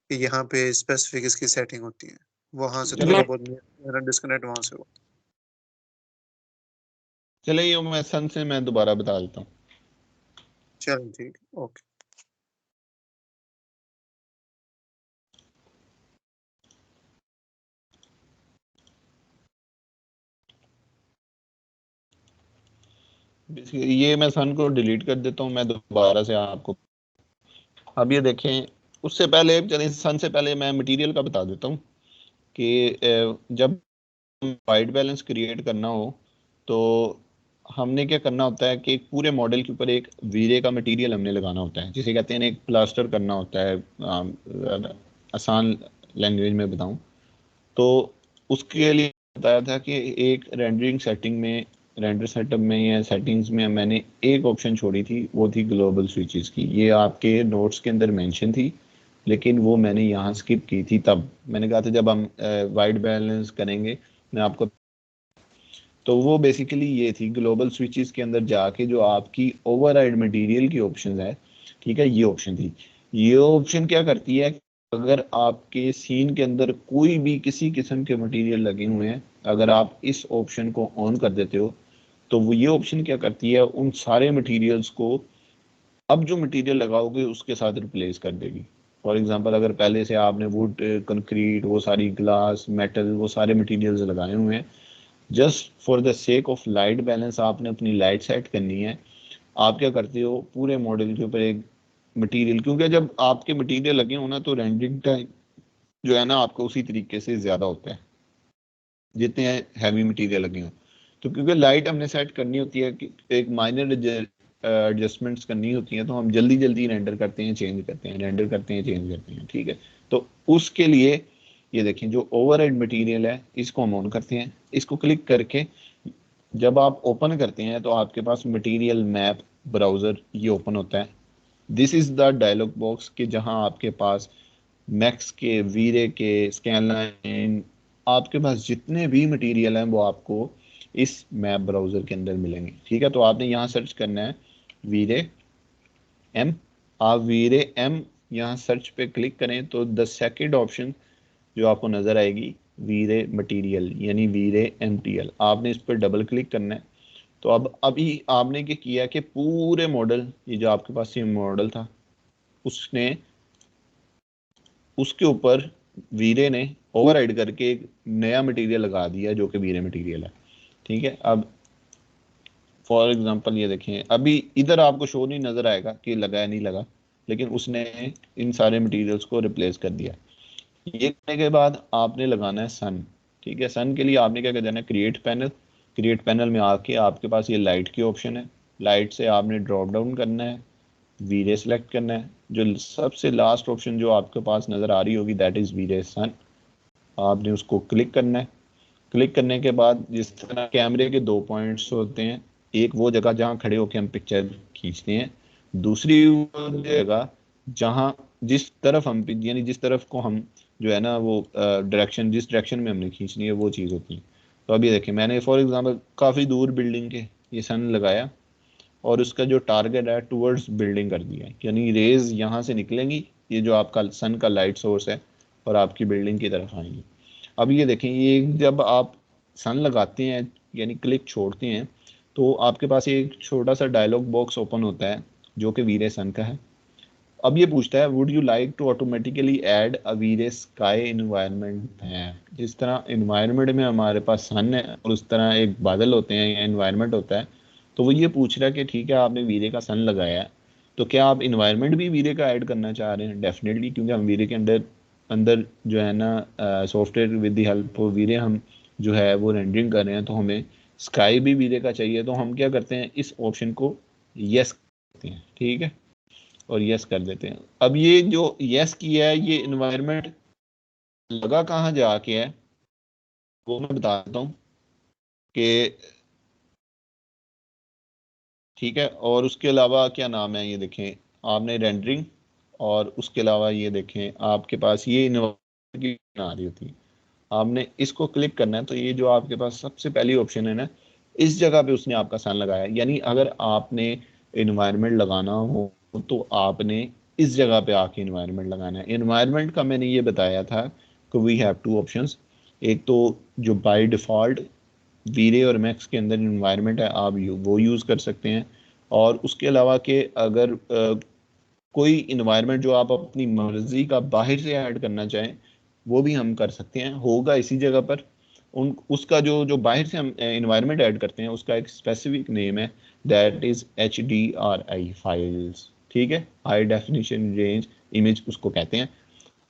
कि यहाँ पे स्पेसिफिक इसकी सेटिंग होती है, वहां से चलिए थोड़ा बहुत मेरा डिस्कनेक्ट वहां से हुआ। चलिए मैं सन से मैं दोबारा बता देता हूँ। चलो ठीक, ओके। ये मैं सन को डिलीट कर देता हूँ, मैं दोबारा से आपको, अब ये देखें, उससे पहले चलिए सन से पहले मैं मटेरियल का बता देता हूँ कि जब वाइट बैलेंस क्रिएट करना हो तो हमने क्या करना होता है कि एक पूरे मॉडल के ऊपर एक वीरे का मटेरियल हमने लगाना होता है, जिसे कहते हैं एक प्लास्टर करना होता है। आसान लैंग्वेज में बताऊं तो उसके लिए बताया था कि एक रेंडरिंग सेटिंग में, रेंडर सेटअप में या सेटिंग्स में मैंने एक ऑप्शन छोड़ी थी, वो थी ग्लोबल स्विचेस की। ये आपके नोट्स के अंदर मेंशन थी, लेकिन वो मैंने यहाँ स्किप की थी। तब मैंने कहा था जब हम वाइट बैलेंस करेंगे मैं आपको, तो वो बेसिकली ये थी ग्लोबल स्विचेस के अंदर जाके जो आपकी ओवरराइड मटेरियल की ऑप्शन है, ठीक है, ये ऑप्शन थी। ये ऑप्शन क्या करती है, अगर आपके सीन के अंदर कोई भी किसी किस्म के मटेरियल लगे हुए हैं, अगर आप इस ऑप्शन को ऑन कर देते हो तो वो ये ऑप्शन क्या करती है, उन सारे मटेरियल्स को अब जो मटेरियल लगाओगे उसके साथ रिप्लेस कर देगी। फॉर एग्जांपल अगर पहले से आपने वुड, कंक्रीट, वो सारी ग्लास, मेटल, वो सारे मटेरियल्स लगाए हुए हैं, just for the sake of light balance आपने अपनी लाइट सेट करनी है, आप क्या करते हो पूरे मॉडल के ऊपर एक मटेरियल, क्योंकि जब आपके मटेरियल लगे हो ना तो रेंडरिंग टाइम जो है ना आपका उसी तरीके से ज्यादा होता है जितने हैवी मटेरियल लगे हो। तो क्योंकि लाइट हमने सेट करनी होती है कि एक माइनर एडजस्टमेंट्स करनी होती हैं, तो हम जल्दी जल्दी रेंडर करते हैं, चेंज करते हैं, रेंडर करते हैं, चेंज करते हैं, ठीक है। तो उसके लिए ये देखें जो ओवरहेड मटेरियल है इसको हम ऑन करते हैं, इसको क्लिक करके जब आप ओपन करते हैं तो आपके पास मटेरियल मैप ब्राउजर ये ओपन होता है। This is the dialog box कि जहां आपके पास मैक्स के, वीरे के, स्कैनलाइन, आपके पास जितने भी मटेरियल हैं वो आपको इस मैप ब्राउजर के अंदर मिलेंगे, ठीक है। तो आपने यहाँ सर्च करना है वीरे एम, आप वीरे एम यहाँ सर्च पे क्लिक करें तो द सेकेंड ऑप्शन जो आपको नजर आएगी वीरे मटेरियल यानी वीरे एमटीएल, आपने इस पर डबल क्लिक करना है। तो अब अभी आपने क्या किया कि पूरे मॉडल, ये जो आपके पास ये मॉडल था उसने, उसके ऊपर वीरे ने ओवरराइड करके एक नया मटेरियल लगा दिया जो कि वीरे मटेरियल है, ठीक है। अब फॉर एग्जांपल ये देखें, अभी इधर आपको शो नहीं नजर आएगा कि लगा है नहीं लगा, लेकिन उसने इन सारे मटेरियल्स को रिप्लेस कर दिया। ये करने के बाद आपने लगाना है सन, ठीक है। सन के लिए आपने क्या कर देना है, क्रिएट पैनल, क्रिएट पैनल में आके आपके पास ये लाइट की ऑप्शन है, लाइट से आपने ड्रॉप डाउन करना है, वीरे सेलेक्ट करना है, जो सबसे लास्ट ऑप्शन जो आपके पास नजर आ रही होगी दैट इज वीरे सन, आपने उसको क्लिक करना है। क्लिक करने के बाद जिस तरह कैमरे के दो पॉइंट्स होते हैं, एक वो जगह जहां खड़े होकर हम पिक्चर खींचते हैं, दूसरी वो जगह जहां जिस तरफ हम यानी जिस तरफ को हम जो है ना वो डायरेक्शन, जिस डायरेक्शन में हमने खींचनी है वो चीज़ होती है। तो अभी देखिए मैंने फॉर एग्जांपल काफ़ी दूर बिल्डिंग के ये सन लगाया और उसका जो टारगेट है टुवर्ड्स बिल्डिंग कर दिया है, यानी रेज यहाँ से निकलेंगी, ये जो आपका सन का लाइट सोर्स है, और आपकी बिल्डिंग की तरफ आएंगी। अब ये देखें, ये जब आप सन लगाते हैं यानी क्लिक छोड़ते हैं तो आपके पास एक छोटा सा डायलॉग बॉक्स ओपन होता है जो कि वीरे सन का है। अब ये पूछता है would you like to automatically add a VRay sky environment है। जिस तरह इन्वायरमेंट में हमारे पास सन है और उस तरह एक बादल होते हैं या इन्वायरमेंट होता है, तो वो ये पूछ रहा है कि ठीक है आपने वीरे का सन लगाया है, तो क्या आप इन्वायरमेंट भी वीरे का ऐड करना चाह रहे हैं। डेफिनेटली, क्योंकि हम वीरे के अंदर अंदर जो है ना software with the help of VRay हम जो है वो रेंडरिंग कर रहे हैं, तो हमें स्काई भी वीरे का चाहिए। तो हम क्या करते हैं, इस ऑप्शन को यस करते हैं, ठीक है, और यस कर देते हैं। अब ये जो यस किया है ये इन्वायरमेंट लगा कहाँ जाके है वो मैं बता देता हूँ कि, ठीक है। और उसके अलावा क्या नाम है, ये देखें आपने रेंडरिंग, और उसके अलावा ये देखें आपके पास ये इन्वायरमेंट की आ रही होती है, आपने इसको क्लिक करना है। तो ये जो आपके पास सबसे पहली ऑप्शन है ना, इस जगह पे उसने आपका सन लगाया है। यानी अगर आपने इन्वायरमेंट लगाना हो तो आपने इस जगह पे आके इन्वायरमेंट लगाना है। इन्वायरमेंट का मैंने ये बताया था कि वी हैव टू ऑप्शंस। एक तो जो बाय डिफ़ॉल्ट वीरे और मैक्स के अंदर इन्वायरमेंट है, आप वो यूज़ कर सकते हैं। और उसके अलावा कि अगर कोई इन्वायरमेंट जो आप अपनी मर्जी का बाहर से ऐड करना चाहें, वो भी हम कर सकते हैं, होगा इसी जगह पर। उसका जो जो बाहर से हम इन्वायरमेंट ऐड करते हैं उसका एक स्पेसिफिक नेम है, दैट इज़ HDRI फाइल्स। ठीक है, हाई डेफिनेशन रेंज इमेज उसको कहते हैं।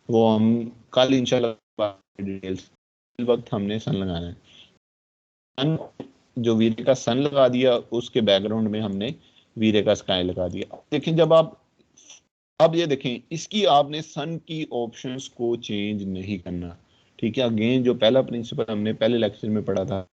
वो हम कल इंशाल्लाह डिटेल्स, वक्त हमने सन लगाना है। सन, जो वीरे का सन लगा दिया, उसके बैकग्राउंड में हमने वीरे का स्काई लगा दिया। देखें जब आप, अब ये देखें, इसकी आपने सन की ऑप्शंस को चेंज नहीं करना। ठीक है, अगेन जो पहला प्रिंसिपल हमने पहले लेक्चर में पढ़ा था,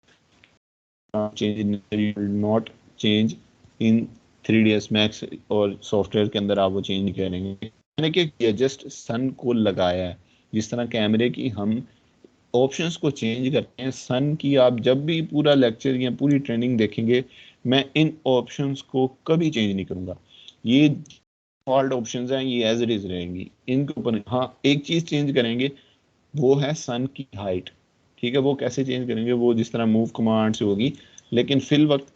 change not change in 3ds max और सॉफ्टवेयर के अंदर आप वो चेंज करेंगे। मैंने क्या किया, जस्ट सन को लगाया है। जिस तरह कैमरे की हम ऑप्शंस को चेंज करते हैं, सन की आप जब भी पूरा लेक्चर या पूरी ट्रेनिंग देखेंगे, मैं इन ऑप्शंस को कभी चेंज नहीं करूंगा। ये डिफॉल्ट ऑप्शंस हैं, ये एज इट इज रहेंगी। इनके ऊपर हाँ एक चीज चेंज करेंगे, वो है सन की हाइट। ठीक है, वो कैसे चेंज करेंगे, वो जिस तरह मूव कमांड से होगी, लेकिन फिल वक्त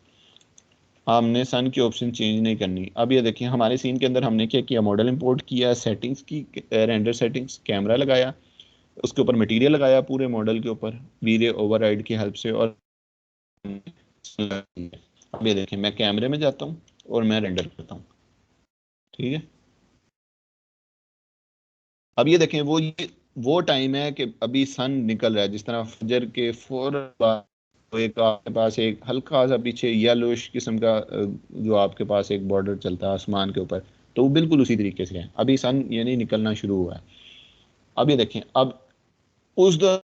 हमने सन की ऑप्शन चेंज नहीं करनी। अब ये देखिए हमारे सीन के अंदर हमने क्या किया, मॉडल इंपोर्ट किया, सेटिंग्स की, रेंडर सेटिंग्स, कैमरा लगाया, उसके ऊपर मटेरियल लगाया पूरे मॉडल के ऊपर वीरे ओवरराइड की हेल्प से, और अब ये देखें मैं कैमरे में जाता हूँ और मैं रेंडर करता हूँ। ठीक है, अब ये देखें वो टाइम है कि अभी सन निकल रहा है, जिस तरह फजर के फौरन बाद तो एक आपके पास एक हल्का सा पीछे येलोइश किस्म का जो आपके पास एक बॉर्डर चलता है आसमान के ऊपर, तो वो बिल्कुल उसी तरीके से है। अभी सन यानी निकलना शुरू हुआ है। अब ये देखें, अब उस दौरान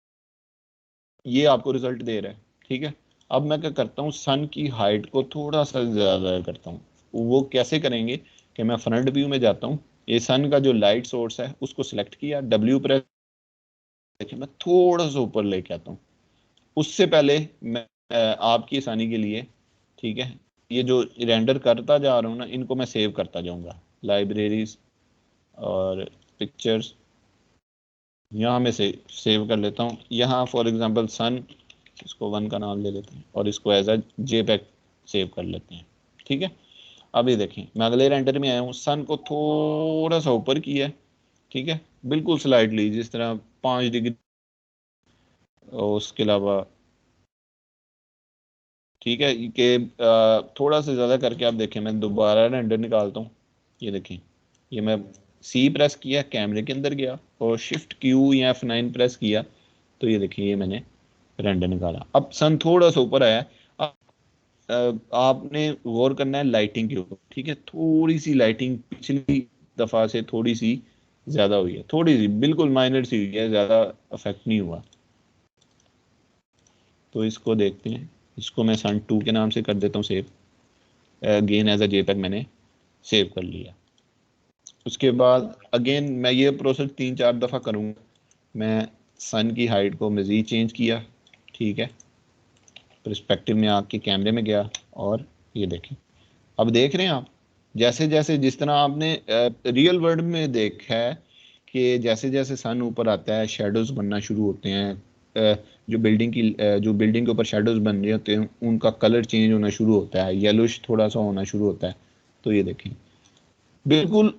ये आपको रिजल्ट दे रहा है। ठीक है, अब मैं क्या करता हूँ, सन की हाइट को थोड़ा सा ज़्यादा करता हूँ। वो कैसे करेंगे कि मैं फ्रंट व्यू में जाता हूँ, ये सन का जो लाइट सोर्स है उसको सिलेक्ट किया, W प्रेस, देखिए मैं थोड़ा सा ऊपर लेके आता हूँ। उससे पहले मैं आपकी आसानी के लिए, ठीक है, ये जो रेंडर करता जा रहा हूँ ना, इनको मैं सेव करता जाऊँगा, लाइब्रेरीज और पिक्चर्स, यहाँ में से सेव कर लेता हूँ। यहाँ फॉर एग्जांपल सन, इसको 1 का नाम ले लेते हैं और इसको एज अ JPEG सेव कर लेते हैं। ठीक है, अब ये देखें मैं अगले रेंडर में आया हूँ, सन को थोड़ा सा ऊपर किया है। ठीक है, बिल्कुल स्लाइडली, जिस तरह 5 डिग्री, और उसके अलावा ठीक है कि थोड़ा सा ज़्यादा करके आप देखें, मैं दोबारा रेंडर निकालता हूँ। ये देखें, ये मैं C प्रेस किया, कैमरे के अंदर गया और शिफ्ट Q या F9 प्रेस किया, तो ये देखिए ये मैंने रेंडर निकाला। अब सन थोड़ा सा ऊपर आया। आपने गौर करना है लाइटिंग के ऊपर। ठीक है, थोड़ी सी लाइटिंग पिछली दफा से थोड़ी सी ज्यादा हुई है, थोड़ी सी बिल्कुल माइनर सी हुई है, ज्यादा अफेक्ट नहीं हुआ। तो इसको देखते हैं, इसको मैं सन 2 के नाम से कर देता हूँ save, again as a JPEG मैंने सेव कर लिया। उसके बाद अगेन मैं ये प्रोसेस 3-4 दफ़ा करूँगा। मैं सन की हाइट को मज़ीद चेंज किया। ठीक है, पर्सपेक्टिव में आके कैमरे में गया और ये देखें, अब देख रहे हैं आप, जैसे जैसे जिस तरह आपने रियल वर्ल्ड में देखा है कि जैसे जैसे सन ऊपर आता है शेडोज बनना शुरू होते हैं, जो बिल्डिंग की जो बिल्डिंग के ऊपर शेडोज बन रहे होते हैं उनका कलर चेंज होना शुरू होता है, येलोइश थोड़ा सा होना शुरू होता है। तो ये देखें, बिल्कुल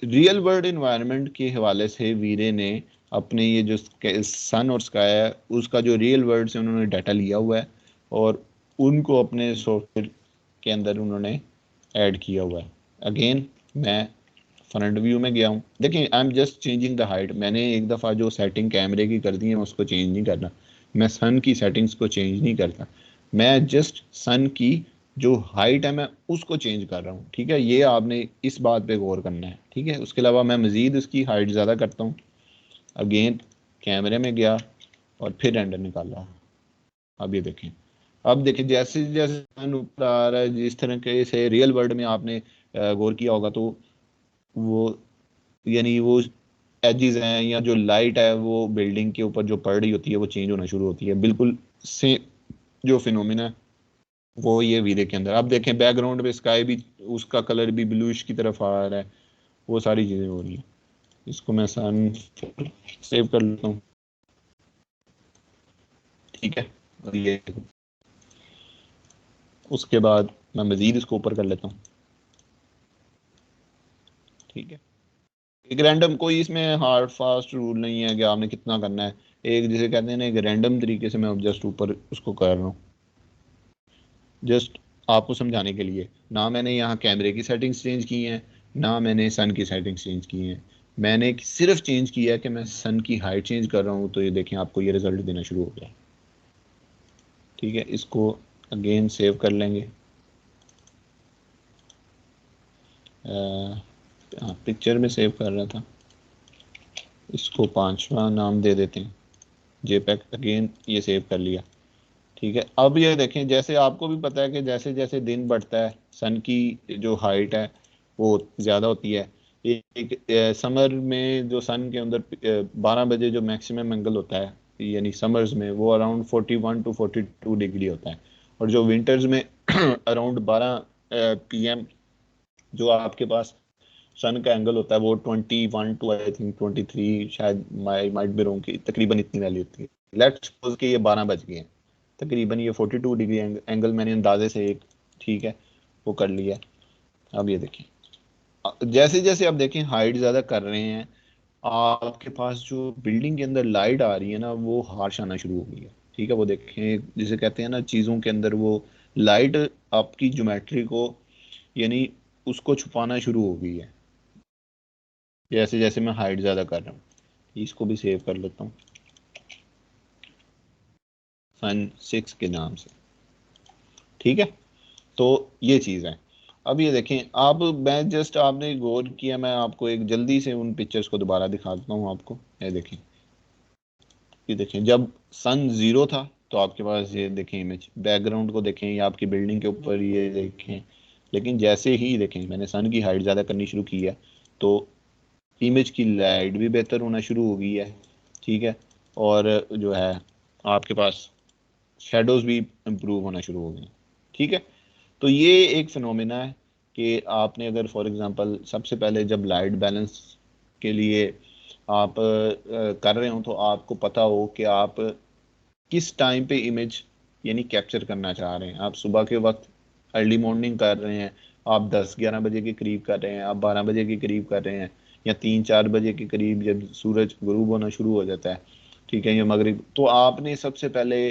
रियल वर्ल्ड इन्वायरमेंट के हवाले से वीरे ने अपने ये जो सन और स्काई है उसका जो रियल वर्ल्ड से उन्होंने डाटा लिया हुआ है और उनको अपने सॉफ्टवेयर के अंदर उन्होंने ऐड किया हुआ है। अगेन मैं फ्रंट व्यू में गया हूँ, देखिए I am just changing the height. मैंने एक दफ़ा जो सेटिंग कैमरे की कर दी है उसको चेंज नहीं करना, मैं सन की सेटिंग्स को चेंज नहीं करता, मैं जस्ट सन की जो हाइट है मैं उसको चेंज कर रहा हूँ। ठीक है, ये आपने इस बात पे गौर करना है। ठीक है, उसके अलावा मैं मज़ीद उसकी हाइट ज़्यादा करता हूँ, अगेन कैमरे में गया और फिर रेंडर निकाला। अब ये देखें, अब देखिए जैसे जैसे सन ऊपर आ रहा है, जिस तरह के से रियल वर्ल्ड में आपने गौर किया होगा, तो वो यानी वो एजेस हैं या जो लाइट है वो बिल्डिंग के ऊपर जो पड़ रही होती है वो चेंज होना शुरू होती है, बिल्कुल से जो फिनोमिना है वो ये वीरे के अंदर। अब देखें बैकग्राउंड पे स्काई भी, उसका कलर भी ब्लूइश की तरफ आ रहा है, वो सारी चीज़ें हो रही हैं। इसको मैं सन सेव कर लेता हूँ, ठीक है। और ये उसके बाद मैं मज़ीद इसको ऊपर कर लेता हूँ, ठीक है। एक रैंडम, कोई इसमें हार्ड फास्ट रूल नहीं है कि आपने कितना करना है। एक जिसे कहते हैं ना, एक रैंडम तरीके से मैं अब जस्ट ऊपर उसको कर रहा हूँ, जस्ट आपको समझाने के लिए। ना मैंने यहाँ कैमरे की सेटिंग्स चेंज की हैं, ना मैंने सन की सेटिंग्स चेंज की हैं। मैंने सिर्फ चेंज किया है कि मैं सन की हाइट चेंज कर रहा हूँ, तो ये देखें आपको ये रिजल्ट देना शुरू हो गया, ठीक है। इसको अगेन सेव कर लेंगे। पिक्चर में सेव कर रहा था, इसको 5वां नाम दे देते हैं, जेपैक। अगेन ये सेव कर लिया, ठीक है। अब ये देखें, जैसे आपको भी पता है कि जैसे जैसे दिन बढ़ता है सन की जो हाइट है वो ज़्यादा होती है। एक समर में जो सन के अंदर 12 बजे जो मैक्सिमम एंगल होता है, यानी समर्स में वो अराउंड 41 to 42 डिग्री होता है। और जो विंटर्स में अराउंड 12 PM जो आपके पास सन का एंगल होता है वो 21 to आई थिंक 23, शायद माइट बी रॉन्ग, की तकरीबन इतनी वैल्यू होती है। लेट्स सपोज कि ये 12 बज गए हैं, तकरीबन ये 42 डिग्री एंगल मैंने अंदाजे से एक, ठीक है, वो कर लिया। अब ये देखिए, जैसे जैसे आप देखें हाइट ज़्यादा कर रहे हैं, आपके पास जो बिल्डिंग के अंदर लाइट आ रही है ना वो हार्श आना शुरू हो गई है, ठीक है। वो देखें जिसे कहते हैं ना चीज़ों के अंदर वो लाइट आपकी ज्योमेट्री को, यानी उसको छुपाना शुरू हो गई है, जैसे जैसे मैं हाइट ज़्यादा कर रहा हूँ। इसको भी सेव कर लेता हूँ सन 6 के नाम से, ठीक है। तो ये चीज़ है। अब ये देखें, अब मैं जस्ट, आपने गौर किया, मैं आपको एक जल्दी से उन पिक्चर्स को दोबारा दिखा देता हूँ आपको। ये देखें, ये देखें, जब सन 0 था तो आपके पास ये देखें इमेज, बैकग्राउंड को देखें, ये आपकी बिल्डिंग के ऊपर ये देखें। लेकिन जैसे ही देखें मैंने सन की हाइट ज़्यादा करनी शुरू की है तो इमेज की लाइट भी बेहतर होना शुरू हो गई है, ठीक है। और जो है आपके पास शेडोज़ भी इम्प्रूव होना शुरू हो गए, ठीक है। तो ये एक फिनोमेना है कि आपने अगर फॉर एग्जांपल सबसे पहले जब लाइट बैलेंस के लिए आप कर रहे हो तो आपको पता हो कि आप किस टाइम पे इमेज यानी कैप्चर करना चाह रहे हैं। आप सुबह के वक्त अर्ली मॉर्निंग कर रहे हैं, आप 10-11 बजे के करीब कर रहे हैं, आप 12 बजे के करीब कर रहे हैं, या 3-4 बजे के करीब जब सूरज गुरूब होना शुरू हो जाता है, ठीक है, या मगरिब। तो आपने सबसे पहले,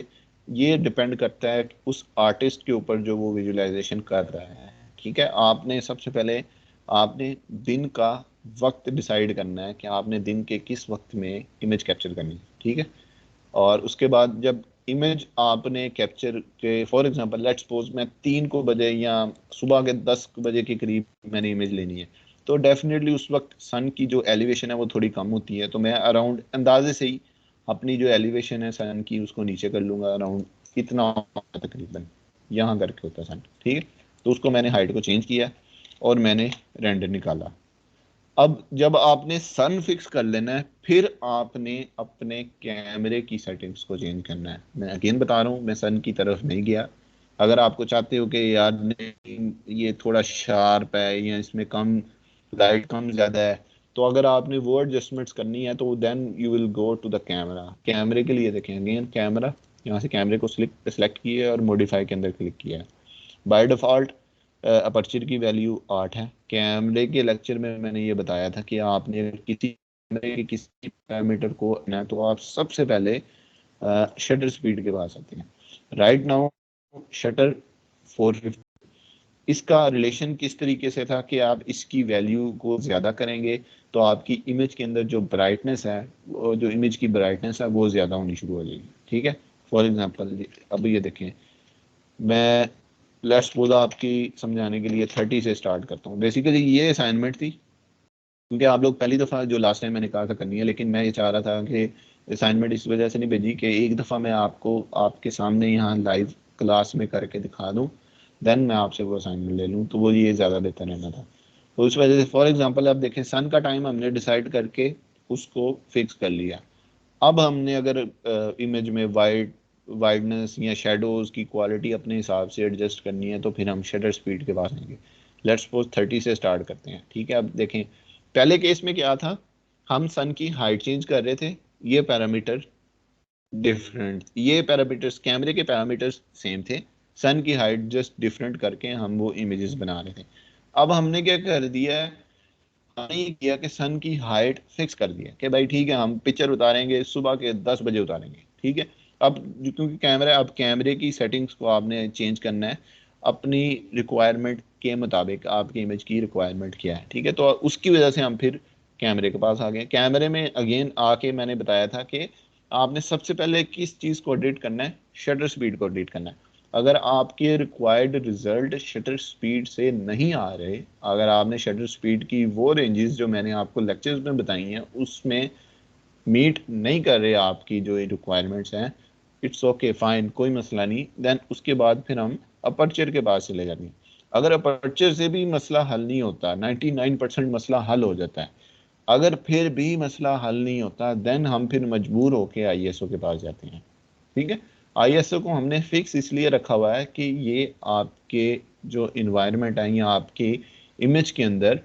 ये डिपेंड करता है उस आर्टिस्ट के ऊपर जो वो विजुअलाइजेशन कर रहा है, ठीक है। आपने सबसे पहले आपने दिन का वक्त डिसाइड करना है कि आपने दिन के किस वक्त में इमेज कैप्चर करनी है, ठीक है। और उसके बाद जब इमेज आपने कैप्चर के, फॉर एग्जांपल लेट्स सपोज मैं 3 बजे या सुबह के 10 बजे के करीब मैंने इमेज लेनी है, तो डेफिनेटली उस वक्त सन की जो एलिवेशन है वो थोड़ी कम होती है, तो मैं अराउंड अंदाजे से ही अपनी जो एलिवेशन है सन की उसको नीचे कर लूँगा, अराउंड इतना तकरीबन यहाँ करके होता है सन, ठीक है। तो उसको मैंने हाइट को चेंज किया और मैंने रेंडर निकाला। अब जब आपने सन फिक्स कर लेना है, फिर आपने अपने कैमरे की सेटिंग्स को चेंज करना है। मैं अगेन बता रहा हूँ, मैं सन की तरफ नहीं गया। अगर आपको चाहते हो कि यार नहीं ये थोड़ा शार्प है या इसमें कम लाइट कम ज़्यादा है, तो अगर आपने वो एडजस्टमेंट्स करनी है तो then you will go to the camera. कैमरे के लिए देखें, अगेन कैमरा, यहाँ से कैमरे को सिलेक्ट किया और मॉडिफाई के अंदर क्लिक किया है। बाय डिफ़ॉल्ट अपर्चर की वैल्यू 8 है। कैमरे के लेक्चर में मैंने ये बताया था कि आपने किसी कैमरे के किसी पैरामीटर को ना, तो आप सबसे पहले शटर स्पीड के पास आते हैं। राइट नाउ शटर 450, इसका रिलेशन किस तरीके से था कि आप इसकी वैल्यू को ज़्यादा करेंगे तो आपकी इमेज के अंदर जो ब्राइटनेस है, वो जो इमेज की ब्राइटनेस है वो ज़्यादा होनी शुरू हो जाएगी, ठीक है। फॉर एग्जांपल अब ये देखें, मैं लेट्स सपोज आपकी समझाने के लिए 30 से स्टार्ट करता हूँ। बेसिकली ये असाइनमेंट थी, क्योंकि आप लोग पहली दफ़ा जो लास्ट टाइम मैंने कहा था करनी है, लेकिन मैं ये चाह रहा था कि असाइनमेंट इस वजह से नहीं भेजी कि एक दफ़ा मैं आपको आपके सामने यहाँ लाइव क्लास में करके दिखा दूँ, देन मैं आपसे वो असाइनमेंट ले लूँ, तो वो ये ज़्यादा बेहतर रहना था। तो उस वजह से फॉर एग्जाम्पल आप देखें सन का टाइम हमने डिसाइड करके उसको फिक्स कर लिया। अब हमने अगर इमेज में वाइडनेस या शेडोज़ की क्वालिटी अपने हिसाब से एडजस्ट करनी है तो फिर हम शटर स्पीड के पास आएंगे। लेट्स सपोज 30 से स्टार्ट करते हैं, ठीक है। अब देखें पहले केस में क्या था, हम सन की हाइट चेंज कर रहे थे, ये पैरामीटर डिफरेंट, ये पैरामीटर्स कैमरे के पैरामीटर्स सेम थे, सन की हाइट जस्ट डिफरेंट करके हम वो इमेजेस बना रहे थे। अब हमने क्या कर दिया है, हमने ये किया कि सन की हाइट फिक्स कर दिया कि भाई ठीक है, हम पिक्चर उतारेंगे सुबह के 10 बजे उतारेंगे, ठीक है। अब क्योंकि कैमरा, अब कैमरे की सेटिंग्स को आपने चेंज करना है अपनी रिक्वायरमेंट के मुताबिक, आपकी इमेज की रिक्वायरमेंट क्या है, ठीक है। तो उसकी वजह से हम फिर कैमरे के पास आ गए। कैमरे में अगेन आके मैंने बताया था कि आपने सबसे पहले किस चीज़ को एडिट करना है, शटर स्पीड को एडिट करना है। अगर आपके रिक्वायर्ड रिजल्ट शटर स्पीड से नहीं आ रहे, अगर आपने शटर स्पीड की वो रेंजेस जो मैंने आपको लेक्चर्स में बताई हैं उसमें मीट नहीं कर रहे आपकी जो रिक्वायरमेंट्स हैं, इट्स ओके फाइन, कोई मसला नहीं। देन उसके बाद फिर हम अपर्चर के पास चले जाते हैं। अगर अपर्चर से भी मसला हल नहीं होता, 99% मसला हल हो जाता है, अगर फिर भी मसला हल नहीं होता, देन हम फिर मजबूर होकर आईएसओ के पास जाते हैं, ठीक है। आईएसओ को हमने फिक्स इसलिए रखा हुआ है कि ये आपके जो इन्वायरमेंट है या आपके इमेज के अंदर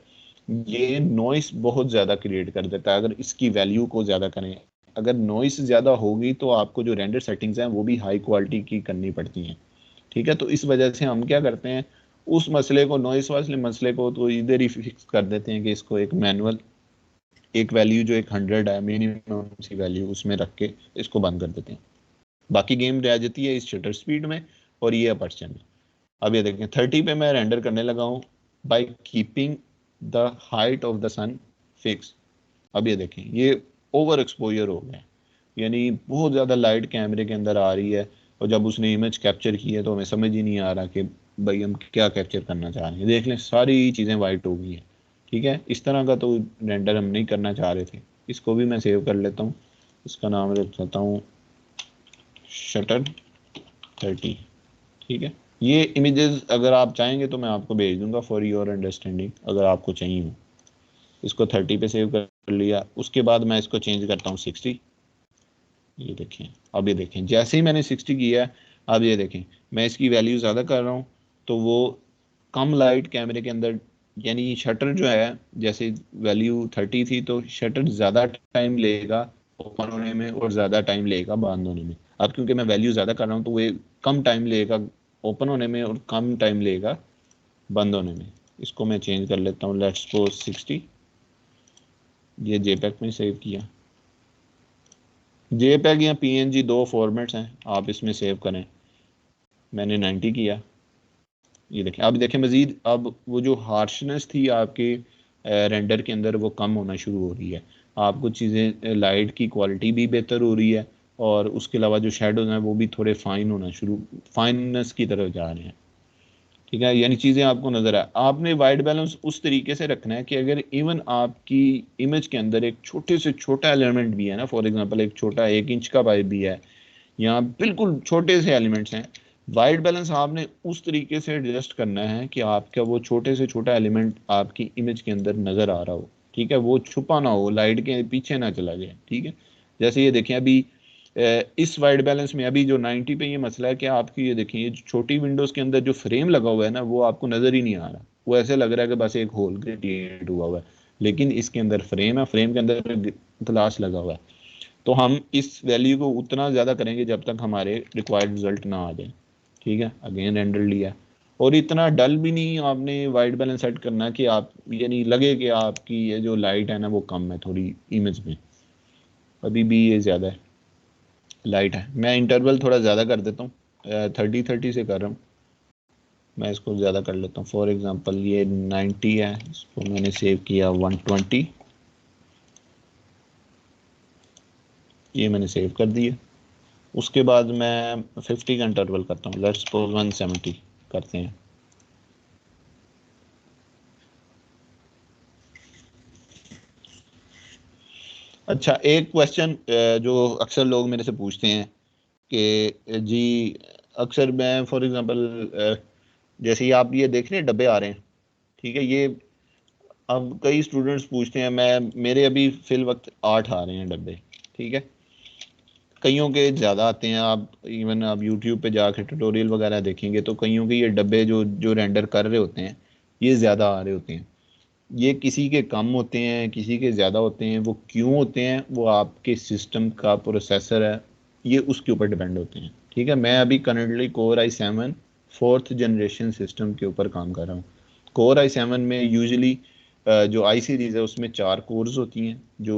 ये नॉइस बहुत ज़्यादा क्रिएट कर देता है। अगर इसकी वैल्यू को ज़्यादा करें, अगर नॉइस ज़्यादा होगी तो आपको जो रेंडर सेटिंग्स हैं वो भी हाई क्वालिटी की करनी पड़ती हैं, ठीक है। तो इस वजह से हम क्या करते हैं, उस मसले को, नॉइस वाले मसले को तो इधर ही फिक्स कर देते हैं कि इसको एक मैनुअल, एक वैल्यू जो एक 100 है मिनिमम सी वैल्यू, उसमें रख के इसको बंद कर देते हैं। बाकी गेम रह जाती है इस शटर स्पीड में और ये अपर्चर में। अब ये देखें 30 पे मैं रेंडर करने लगा हूँ by keeping the height of the sun fix. अब ये देखें ये ओवर एक्सपोजर हो गया, यानी बहुत ज़्यादा लाइट कैमरे के अंदर आ रही है, और जब उसने इमेज कैप्चर की है तो हमें समझ ही नहीं आ रहा कि भाई हम क्या कैप्चर करना चाह रहे हैं। देख लें सारी चीज़ें वाइट हो गई हैं, ठीक है। इस तरह का तो रेंडर हम नहीं करना चाह रहे थे। इसको भी मैं सेव कर लेता हूँ, इसका नाम रख देता हूँ शटर 30, ठीक है। ये इमेजेस अगर आप चाहेंगे तो मैं आपको भेज दूंगा फॉर योर अंडरस्टैंडिंग, अगर आपको चाहिए हो। इसको 30 पे सेव कर लिया, उसके बाद मैं इसको चेंज करता हूँ 60। ये देखें, अब ये देखें जैसे ही मैंने 60 किया है, अब ये देखें मैं इसकी वैल्यू ज़्यादा कर रहा हूँ तो वो कम लाइट कैमरे के अंदर, यानी शटर जो है, जैसे वैल्यू 30 थी तो शटर ज़्यादा टाइम लेगा ओपन होने में और ज़्यादा टाइम लेगा बंद होने में। अब क्योंकि मैं वैल्यू ज़्यादा कर रहा हूँ तो वो कम टाइम लेगा ओपन होने में और कम टाइम लेगा बंद होने में। इसको मैं चेंज कर लेता हूँ, लेट्स सपोज 60। ये जेपैग में सेव किया, जेपैग या पीएनजी दो फॉर्मेट्स हैं, आप इसमें सेव करें। मैंने 90 किया। ये देखें, अब देखें मज़ीद अब वो जो हार्शनेस थी आपके रेंडर के अंदर वो कम होना शुरू हो रही है। आपको चीज़ें, लाइट की क्वालिटी भी बेहतर हो रही है और उसके अलावा जो शेडोज हैं वो भी थोड़े फाइन होना शुरू, फाइननेस की तरफ जा रहे हैं, ठीक है। यानी चीज़ें आपको नज़र आए। आपने वाइट बैलेंस उस तरीके से रखना है कि अगर इवन आपकी इमेज के अंदर एक छोटे से छोटा एलिमेंट भी है ना, फॉर एग्जांपल एक छोटा 1 इंच का पाइप भी है, या बिल्कुल छोटे से एलिमेंट्स हैं, वाइट बैलेंस आपने उस तरीके से एडजस्ट करना है कि आपका वो छोटे से छोटा एलिमेंट आपकी इमेज के अंदर नज़र आ रहा हो, ठीक है। वो छुपा ना हो, लाइट के पीछे ना चला जाए, ठीक है। जैसे ये देखें अभी इस वाइट बैलेंस में अभी जो 90 पे ये मसला है कि आपकी ये देखें ये छोटी विंडोज़ के अंदर जो फ्रेम लगा हुआ है ना वो आपको नज़र ही नहीं आ रहा, वो ऐसे लग रहा है कि बस एक होल क्रिएट हुआ हुआ है, लेकिन इसके अंदर फ्रेम है, फ्रेम के अंदर ग्लास लगा हुआ है। तो हम इस वैल्यू को उतना ज़्यादा करेंगे जब तक हमारे रिक्वायर्ड रिजल्ट ना आ जाए, ठीक है। अगेन रेंडर लिया, और इतना डल भी नहीं आपने वाइट बैलेंस सेट करना कि आप यानी लगे कि आपकी ये जो लाइट है ना वो कम है थोड़ी इमेज में, अभी भी ये ज़्यादा है, लाइट है। मैं इंटरवल थोड़ा ज़्यादा कर देता हूँ, 30 से कर रहा हूँ। मैं इसको ज़्यादा कर लेता हूँ, फॉर एग्ज़ाम्पल ये 90 है, इसको मैंने सेव किया 120, ये मैंने सेव कर दिया। उसके बाद मैं 50 का इंटरवल करता हूँ, लेट्स सपोज 170 करते हैं। अच्छा, एक क्वेश्चन जो अक्सर लोग मेरे से पूछते हैं कि जी अक्सर मैं फॉर एग्जांपल जैसे ही आप ये देख रहे हैं डब्बे आ रहे हैं, ठीक है, ये अब कई स्टूडेंट्स पूछते हैं, मैं मेरे अभी फिल वक्त 8 आ रहे हैं डब्बे, ठीक है। कईयों के ज़्यादा आते हैं, आप इवन आप यूट्यूब पे जाकर ट्यूटोरियल वगैरह देखेंगे तो कईयों के ये डब्बे जो जो रेंडर कर रहे होते हैं ये ज़्यादा आ रहे होते हैं। ये किसी के कम होते हैं, किसी के ज़्यादा होते हैं। वो क्यों होते हैं, वो आपके सिस्टम का प्रोसेसर है, ये उसके ऊपर डिपेंड होते हैं। ठीक है, मैं अभी currently core i7 fourth generation system के ऊपर काम कर रहा हूँ। कोर i7 में यूजली जो आई सीरीज है उसमें 4 कोर्स होती हैं। जो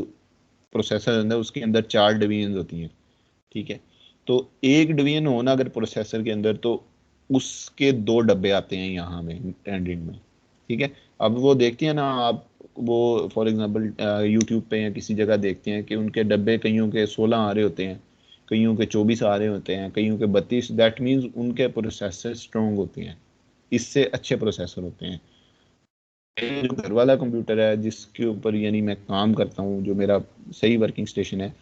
प्रोसेसर है उसके अंदर 4 डिवीजन होती हैं। ठीक है, तो एक डिवीजन हो ना अगर प्रोसेसर के अंदर, तो उसके 2 डब्बे आते हैं यहाँ में एंड्रॉइड में। ठीक है, अब वो देखती है ना आप, वो फॉर एग्जांपल यूट्यूब पे या किसी जगह देखते हैं कि उनके डब्बे कईयों के 16 आ रहे होते हैं, कईयों के 24 आ रहे होते हैं, कईयों के 32। दैट मीन्स उनके प्रोसेसर स्ट्रॉन्ग होते हैं, इससे अच्छे प्रोसेसर होते हैं। मेरा जो घर वाला कंप्यूटर है जिसके ऊपर यानी मैं काम करता हूँ, जो मेरा सही वर्किंग स्टेशन है,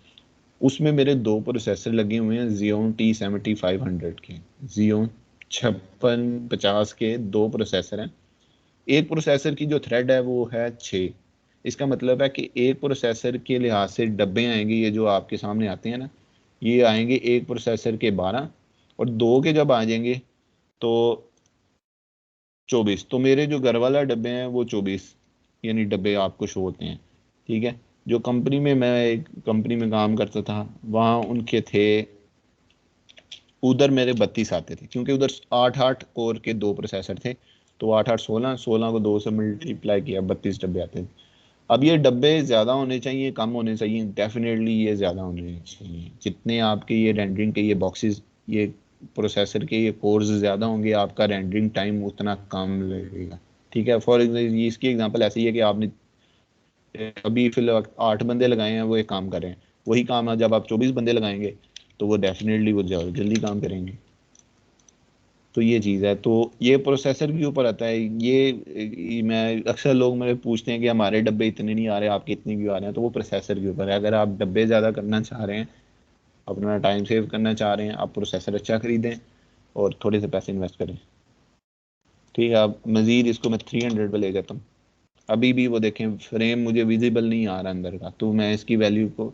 उसमें मेरे 2 प्रोसेसर लगे हुए हैं Xeon T7500 के। Xeon 5650 के 2 प्रोसेसर हैं। एक प्रोसेसर की जो थ्रेड है वो है 6। इसका मतलब है कि एक प्रोसेसर के लिहाज से डब्बे आएंगे, ये जो आपके सामने आते हैं ना, ये आएंगे एक प्रोसेसर के 12, और 2 के जब आ जाएंगे तो 24। तो मेरे जो घर वाला डब्बे हैं वो 24 यानी डब्बे आपको शो होते हैं। ठीक है, जो कंपनी में मैं एक कंपनी में काम करता था, वहाँ उनके थे, उधर मेरे 32 आते थे, क्योंकि उधर 8 8 कोर के 2 प्रोसेसर थे। तो 8 8 16, 16 को 2 से मल्टीप्लाई किया, 32 डब्बे आते थे। अब ये डब्बे ज़्यादा होने चाहिए, कम होने चाहिए? डेफिनेटली ये ज़्यादा होने चाहिए। जितने आपके ये रेंडरिंग के ये बॉक्सेस, ये प्रोसेसर के ये कोर्स ज़्यादा होंगे, आपका रेंडरिंग टाइम उतना कम लगेगा। ठीक है, फॉर एग्जाम्पल इसकी एग्जांपल ऐसी है कि आपने अभी फिलहाल 8 बंदे लगाए हैं, वो एक काम कर रहे हैं। वही काम है जब आप 24 बंदे लगाएंगे तो वो डेफिनेटली वो जल्दी काम करेंगे। तो ये चीज़ है, तो ये प्रोसेसर के ऊपर आता है। मैं अक्सर लोग मेरे पूछते हैं कि हमारे डब्बे इतने नहीं आ रहे, आपके इतने क्यों आ रहे हैं? तो वो प्रोसेसर के ऊपर है। अगर आप डब्बे ज़्यादा करना चाह रहे हैं, अपना टाइम सेव करना चाह रहे हैं, आप प्रोसेसर अच्छा खरीदें और थोड़े से पैसे इन्वेस्ट करें। ठीक है, अब मज़ीद इसको मैं 300 पे ले जाता हूँ। अभी भी वो देखें, फ्रेम मुझे विजिबल नहीं आ रहा अंदर का, तो मैं इसकी वैल्यू को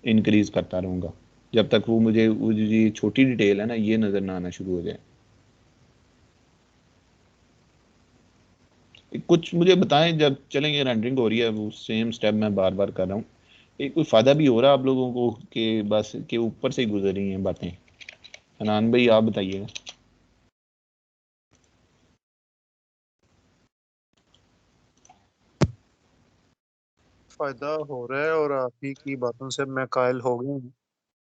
इंक्रीज करता रहूँगा जब तक वो जो ये छोटी डिटेल है ना, ये नज़र ना आना शुरू हो जाए। कुछ मुझे बताएं, जब चलेंगे रेंडरिंग हो रही है, वो सेम स्टेप मैं बार बार कर रहा हूँ, ये कोई फ़ायदा भी हो रहा है आप लोगों को कि बस के ऊपर से ही गुजर रही हैं बातें? हनान भाई आप बताइएगा। फायदा हो रहा है, और आप ही की बातों से मैं कायल हो गया हूँ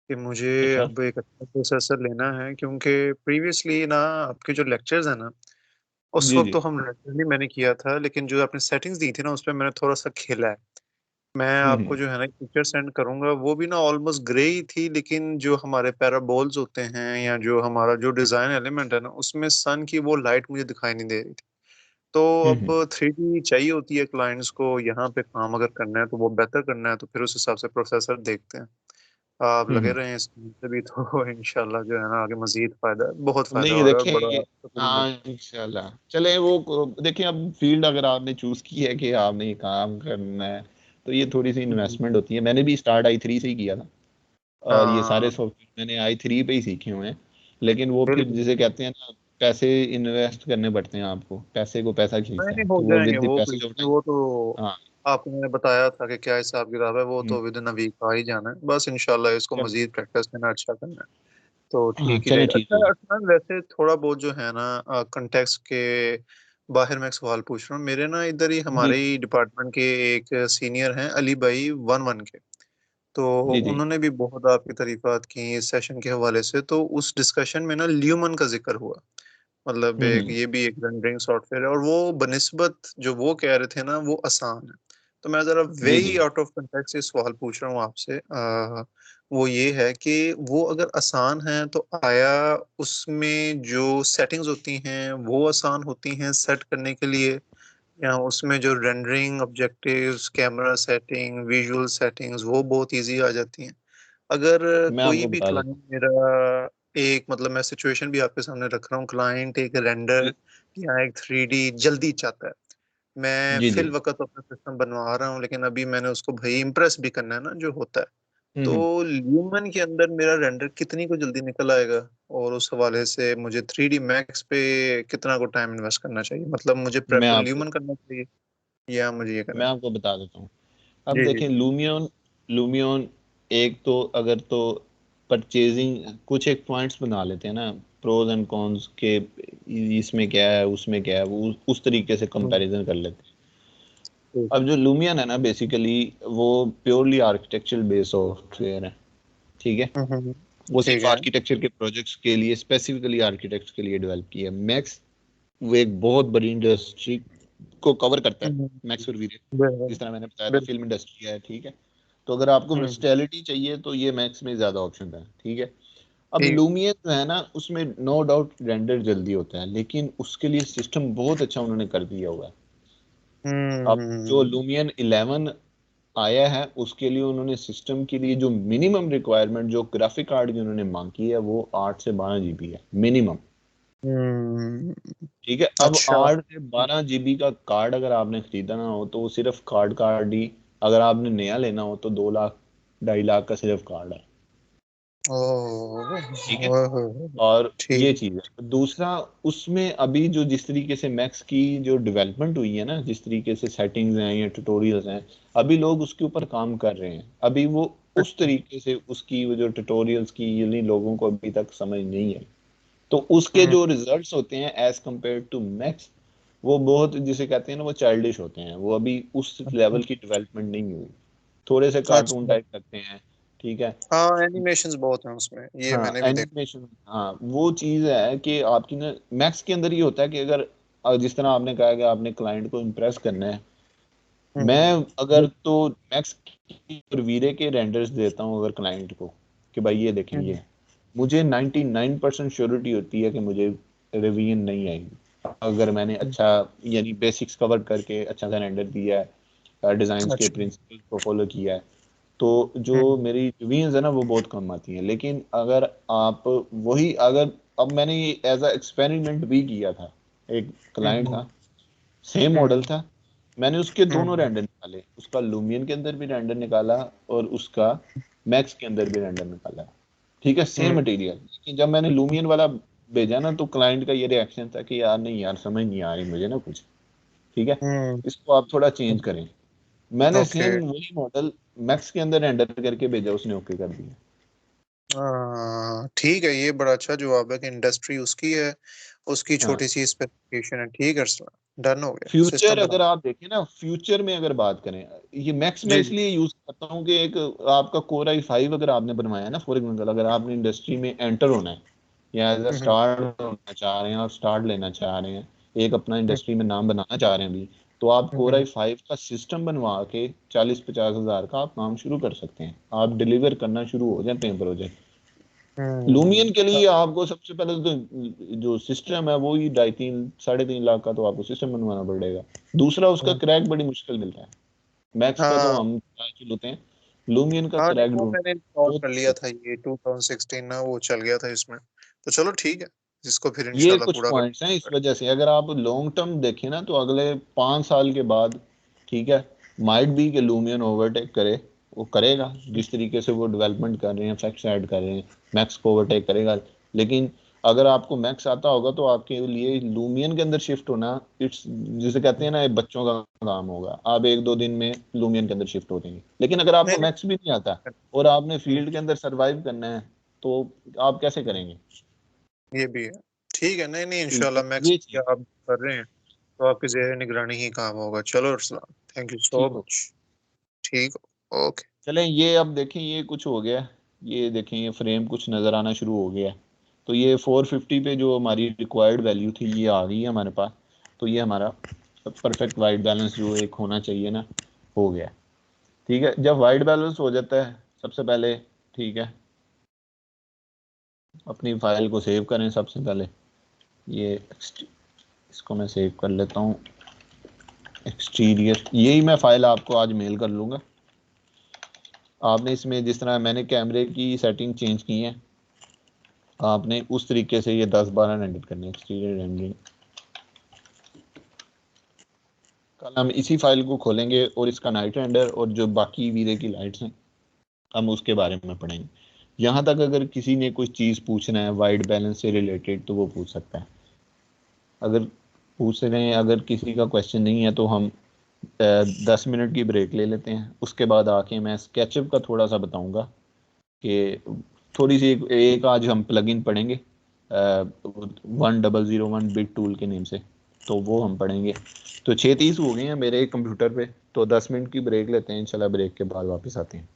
कि मुझे अच्छा। अब एक अच्छा प्रोसेसर लेना है, क्योंकि प्रीवियसली ना आपके जो लेक्चर्स है ना, उस जी वक्त जी। तो हम रेगुलरली मैंने किया था, लेकिन जो आपने सेटिंग्स दी थी ना, उस पर मैंने थोड़ा सा खेला है। मैं आपको हम्म। जो है ना पिक्चर सेंड करूंगा, वो भी ना ऑलमोस्ट ग्रे ही थी, लेकिन जो हमारे पैराबोल्स होते हैं या जो हमारा जो डिजाइन एलिमेंट है ना, उसमें सन की वो लाइट मुझे दिखाई नहीं दे रही थी। तो अब हम्म। 3D चाहिए होती है क्लाइंट्स को, यहाँ पे काम अगर करना है तो वो बेहतर करना है, तो फिर उस हिसाब से प्रोसेसर देखते हैं। आप लगे हम्म। रहे हैं इसमें से भी तो इंशाल्लाह जो है ना आगे मजीद फायदा, बहुत फायदा नहीं होगा, देखें बड़ा सुकून हाँ मिलता इंशाल्लाह चले वो देखें। अब फील्ड अगर आपने चूज की है कि आपने ये काम करना है, तो ये थोड़ी सी है। इन्वेस्टमेंट होती है। मैंने भी स्टार्ट i3 से ही किया था, और ये सारे हाँ, सॉफ्टवेयर मैंने i3 पे ही सीखे हुए हैं। लेकिन वो फिर बिल्कुल। जिसे कहते हैं ना, पैसे इन्वेस्ट करने पड़ते हैं आपको, पैसे को पैसा नहीं खींचता नहीं, है, हो तो वो जाएंगे विद द वो कोई पैसेज ऑफ नहीं, टाइम। वो तो हाँ। आपको मैंने बताया था कि क्या हिसाब किताब है, वो हम्म, तो विद इन अ वीक आ ही जाना है, बस इंशाल्लाह इसको चल मजीद प्रैक्टिस करना, अच्छा करना है, तो हाँ ठीक ही चले रहेगा। ठीक अच्छा होगा। अच्छा, वैसे थोड़ा बहुत जो है ना कंटेक्स्ट के बाहर मैं एक सवाल पूछ रहा हूँ। मेरे ना इधर ही जी हमारे ही डिपार्टमेंट के एक सीनियर हैं, अली भाई 1 1 के, तो जी जी। उन्होंने भी बहुत आपकी तारीफात की इस सेशन के हवाले से। तो उस डिस्कशन में ना ल्यूमन का जिक्र हुआ, मतलब एक हम्म। ये भी एक रेंडरिंग सॉफ्टवेयर है, और वो बनिस्बत जो वो कह रहे थे ना वो आसान है। तो मैं जरा वे जी ही जी। आउट ऑफ कंटेक्स्ट से सवाल पूछ रहा हूँ आपसे, वो ये है कि वो अगर आसान है तो आया उसमें जो सेटिंग्स होती हैं वो आसान होती हैं सेट करने के लिए, या उसमें जो rendering objectives, camera setting, visual settings वो बहुत इजी आ जाती हैं? अगर मैं कोई आपको भी बता देता क्लाइंट मेरा, एक मतलब मैं सिचुएशन भी आपके सामने रख रहा हूँ, क्लाइंट एक हूँ। रेंडर या एक 3D जल्दी चाहता है, मैं जी जी। फिल वक्त अपना सिस्टम बनवा रहा हूँ, लेकिन अभी मैंने उसको भाई इम्प्रेस भी करना है ना जो होता है, तो हम्म। ल्यूमन के अंदर मेरा रेंडर कितनी को जल्दी निकल आएगा, और उस हवाले से मुझे 3D मैक्स पे कितना को टाइम इन्वेस्ट करना चाहिए, मतलब मुझे मैं प्रेफर आपको ल्यूमन करना चाहिए? या मुझे ये मैं करें। आपको बता देता हूँ। अब जी जी देखें, लूमियन लूमियन एक तो अगर तो परचेजिंग कुछ एक पॉइंट्स बना लेते हैं ना, प्रोज एंड कॉन्स के, इसमें क्या है उसमें क्या है, वो उस तरीके से हम्म, कंपैरिजन कर लेते हैं। ठीक है। अब जो लूमियन है ना, बेसिकली वो प्योरली आर्किटेक्चरल बेस्ड सॉफ्टवेयर है, ठीक है। वो ठीक सिर्फ है। आर्किटेक्चर के प्रोजेक्ट्स के लिए, स्पेसिफिकली आर्किटेक्ट्स के लिए डेवलप किया है। मैक्स वो एक बहुत बड़ी इंडस्ट्री को कवर करता है, हम्म, मैक्स और वीरे, बिल्कुल जिस तरह मैंने बताया था बिल्कुल। फिल्म इंडस्ट्री है, ठीक है। तो अगर आपको हम्म, वर्सटैलिटी चाहिए तो ये मैक्स में ज़्यादा ऑप्शन है, ठीक है। अब ठीक। लूमियन जो है ना, उसमें नो डाउट रेंडर जल्दी होता है, लेकिन उसके लिए सिस्टम बहुत अच्छा उन्होंने कर दिया हुआ है। अब जो हम्म, लूमियन 11 आया है, उसके लिए उन्होंने सिस्टम के लिए जो मिनिमम रिक्वायरमेंट, जो ग्राफिक कार्ड की उन्होंने मांग की है, वो 8 से 12 GB है मिनिमम, हम्म, ठीक है। अब अच्छा। 8 से 12 GB का कार्ड अगर आपने खरीदना हो तो वो सिर्फ कार्ड ही, अगर आपने नया लेना हो तो 2 लाख 2.5 लाख का सिर्फ कार्ड है, ओह, ठीक है। ओह, और ठीक। ये चीज है दूसरा, उसमें अभी जो जिस तरीके से मैक्स की जो डेवलपमेंट हुई है ना, जिस तरीके से सेटिंग्स हैं या ट्यूटोरियल्स हैं, अभी लोग उसके ऊपर काम कर रहे हैं। अभी वो उस तरीके से उसकी वो जो ट्यूटोरियल्स की यानी लोगों को अभी तक समझ नहीं है, तो उसके हम्म, जो रिजल्ट्स होते हैं एज कम्पेयर टू मैक्स, वो बहुत, जिसे कहते हैं ना, वो चाइल्डिश होते हैं, वो अभी उस लेवल की डेवलपमेंट नहीं हुई, थोड़े से कार्टून अच्छा। टाइप लगते हैं, ठीक है। हाँ, एनिमेशंस बहुत हैं उसमें, ये हाँ मैंने भी देखा। एनिमेशन, हाँ वो चीज़ है कि आपकी ना मैक्स के अंदर ये होता है कि अगर जिस तरह आपने कहा कि आपने क्लाइंट को इम्प्रेस करना है, मैं हम्म, अगर तो मैक्स की और वीरे के रेंडर्स देता हूँ अगर क्लाइंट को कि भाई ये देखें, हम्म, ये मुझे 99% श्योरिटी होती है कि मुझे रिवीजन नहीं आएगी अगर मैंने हम्म, अच्छा, यानी बेसिक्स कवर करके अच्छा सा रेंडर दिया है, डिज़ाइन के अच्छा। प्रिंसिपल को फॉलो किया है, तो जो हम्म, मेरी रिव्यूज है ना वो बहुत कम आती हैं। लेकिन अगर आप वही, अगर अब मैंने ये एज अ एक्सपेरिमेंट भी किया था, एक क्लाइंट हम्म, था, सेम मॉडल हम्म, था, मैंने उसके दोनों हम्म, रेंडर निकाले, उसका लूमियन के अंदर भी रेंडर निकाला और उसका मैक्स के अंदर भी रेंडर निकाला, ठीक है, सेम हम्म, मटेरियल। लेकिन जब मैंने लूमियन वाला भेजा ना, तो क्लाइंट का ये रिएक्शन था कि यार नहीं यार, समझ नहीं आ रही मुझे ना कुछ, ठीक है, हम्म, इसको आप थोड़ा चेंज करें। मैंने ओके। सेम वही मॉडल मैक्स के अंदर रेंडर करके भेजा, उसने ओके कर दिया। हाँ, ठीक है, ये बड़ा अच्छा जवाब है कि इंडस्ट्री उसकी है, उसकी हाँ, छोटी सी स्पेसिफिकेशन है। ठीक है सर, डन हो गया, फ्यूचर सिस्टम बना। अगर आप देखें ना, फ्यूचर में अगर बात करें, ये मैक्स में जी जी। इसलिए यूज करता हूँ कि एक आपका कोर i5 अगर आपने बनवाया है ना, फॉर एग्जाम्पल अगर आपने इंडस्ट्री में एंटर होना है या एज अ हम्म, स्टार्ट होना चाह रहे हैं और स्टार्ट लेना चाह रहे हैं, एक अपना हम्म, इंडस्ट्री में नाम बनाना चाह रहे हैं भी, तो आप कोर हम्म, i5 का सिस्टम बनवा के 40-50 हज़ार का आप काम शुरू कर सकते हैं, आप डिलीवर करना शुरू हो जाते हैं प्रोजेक्ट। लूमियन के लिए आपको सबसे पहले तो जो सिस्टम है वो ही 2.5-3-3.5 लाख का तो आपको सिस्टम बनवाना पड़ेगा। दूसरा, उसका हम्म, क्रैक बड़ी मुश्किल मिलता है। मैक्स का तो हाँ हम चलते हैं, लूमियन का हाँ, नहीं क्रैक वो ढूंढ मैंने इंस्टॉल बहुत कर लिया मुश्किल। था, ये 2016 ना वो चल गया था इसमें। तो चलो ठीक है, जिसको फिर ये इंशाल्लाह कुछ पूरा पॉइंट्स हैं इस कर। वजह से, अगर आप लॉन्ग टर्म देखें ना, तो अगले 5 साल के बाद, ठीक है, माइट बी के लूमियन ओवरटेक करे, वो करेगा जिस तरीके से वो डेवलपमेंट कर रहे हैं, फैक्ट्स ऐड कर रहे हैं, मैक्स को ओवरटेक करेगा। लेकिन अगर आपको मैक्स आता होगा तो आपके लिए लूमियन के अंदर शिफ्ट होना, इट्स, जिसे कहते हैं ना, ये बच्चों का काम होगा, आप 1-2 दिन में लूमियन के अंदर शिफ्ट हो जाएंगे। लेकिन अगर आपको नहीं नहीं। मैक्स भी नहीं आता और आपने फील्ड के अंदर सरवाइव करना है, तो आप कैसे करेंगे? ये भी है। ठीक है, नहीं नहीं, तो इंशाल्लाह मैक्स ये चीज, आप कर रहे हैं तो आपकी ज़ेर निगरानी ही काम होगा। चलो अरसलान, थैंक यू सो ठीक हो, मच। ठीक। ओके। चलें, ये अब देखें, ये कुछ हो गया, ये देखें, ये फ्रेम कुछ नज़र आना शुरू हो गया है। तो ये 450 पे जो हमारी रिक्वायर्ड वैल्यू थी ये आ गई है हमारे पास। तो ये हमारा परफेक्ट वाइट बैलेंस जो एक होना चाहिए ना, हो गया। ठीक है, जब वाइट बैलेंस हो जाता है, सबसे पहले, ठीक है, अपनी फाइल को सेव करें सबसे पहले। ये इसको मैं सेव कर लेता हूँ, एक्सटीरियर, यही मैं फाइल आपको आज मेल कर लूँगा। आपने इसमें जिस तरह मैंने कैमरे की सेटिंग चेंज की है, आपने उस तरीके से ये 10-12 रेंडर करने, एक्सटीरियर रेंडरिंग। कल हम इसी फाइल को खोलेंगे और इसका नाइट रेंडर और जो बाकी वीरे की लाइट्स हैं हम उसके बारे में पढ़ेंगे। यहाँ तक अगर किसी ने कुछ चीज़ पूछना है वाइट बैलेंस से रिलेटेड तो वो पूछ सकता है। अगर पूछ रहे हैं, अगर किसी का क्वेश्चन नहीं है तो हम 10 मिनट की ब्रेक ले लेते हैं, उसके बाद आके मैं स्केचअप का थोड़ा सा बताऊंगा कि थोड़ी सी एक आज हम प्लगइन पढ़ेंगे 1001 बिट टूल के नेम से, तो वो हम पढ़ेंगे। तो 6:30 हो गए हैं मेरे कंप्यूटर पे, तो 10 मिनट की ब्रेक लेते हैं, इंशाल्लाह ब्रेक के बाद वापस आते हैं।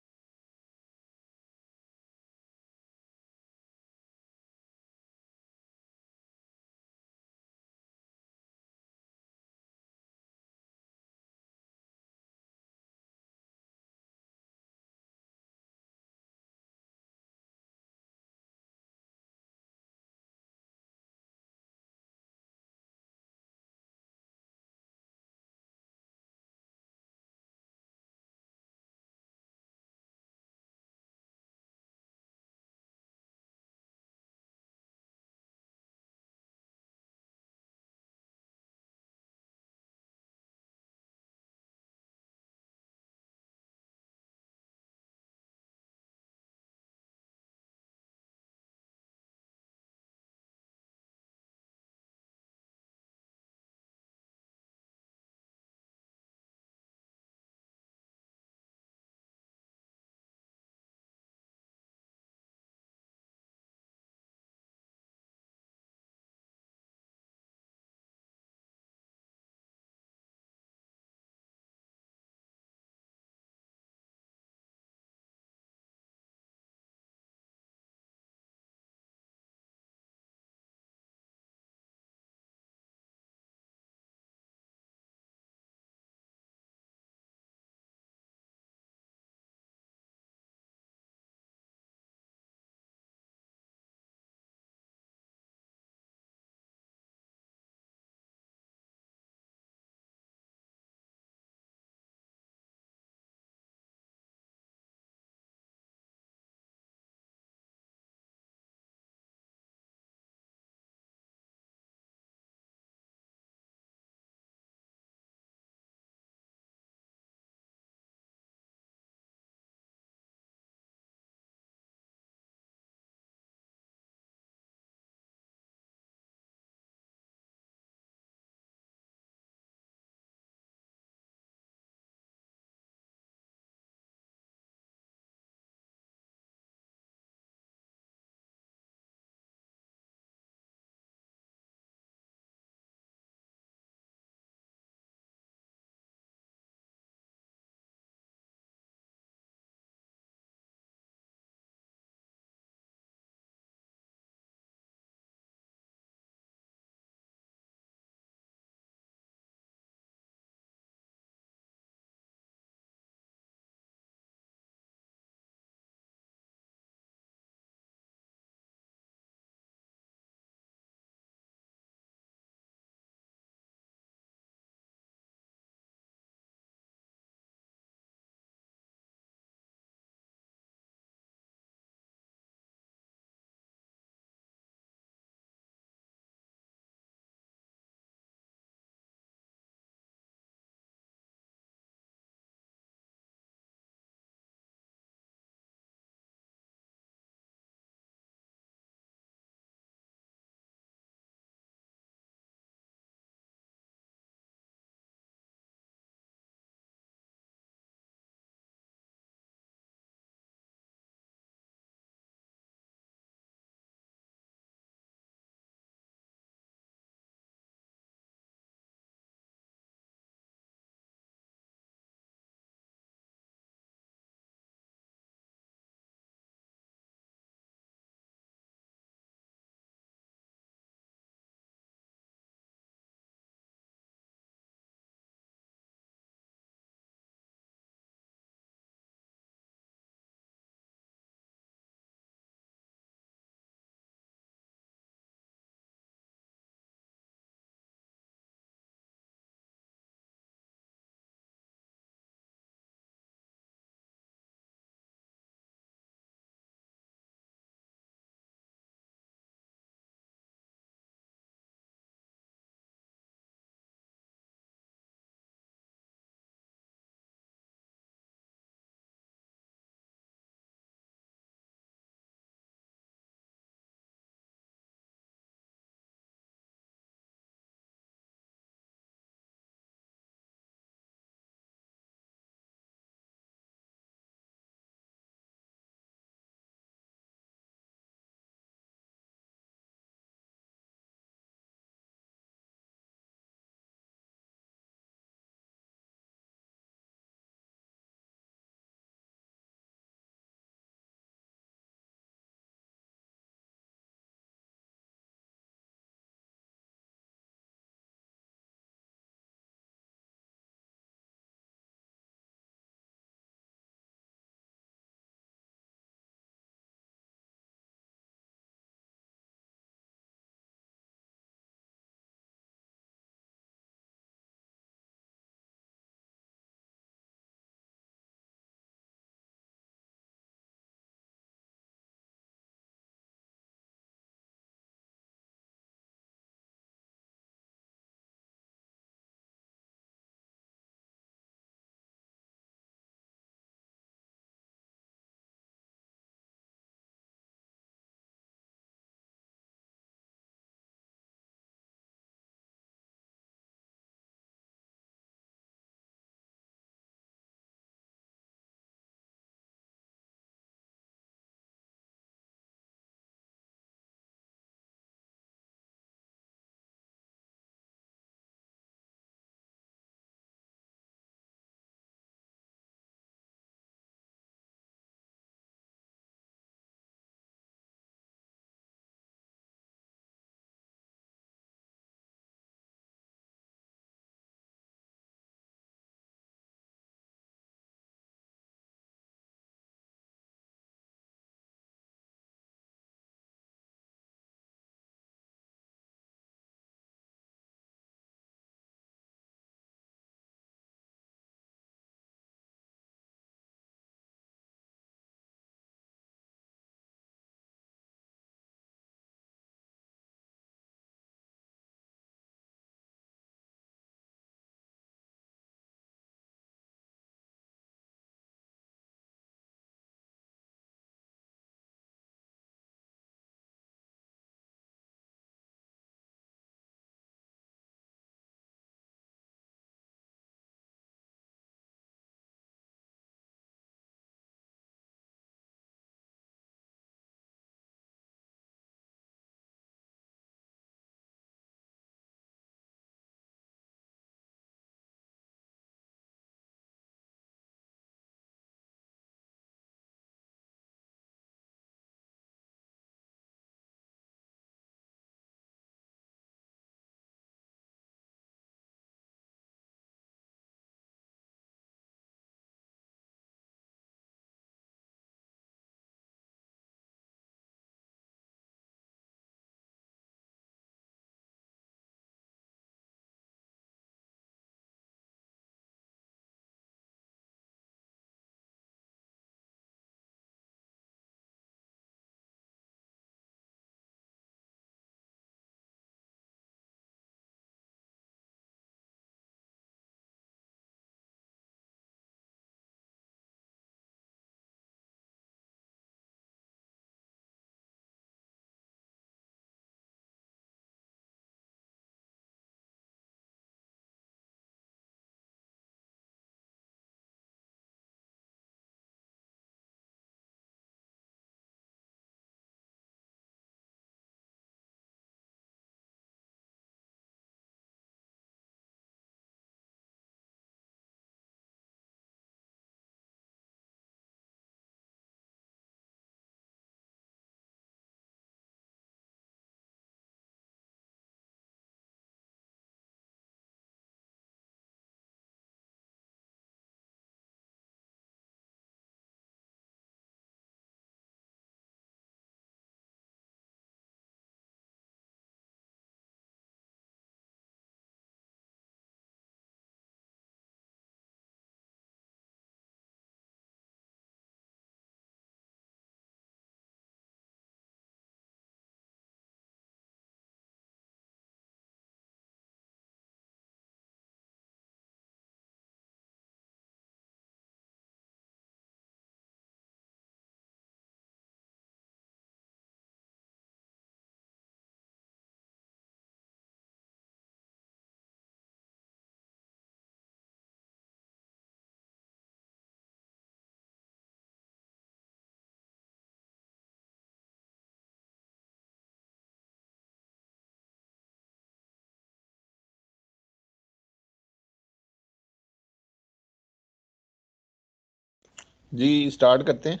जी स्टार्ट करते हैं।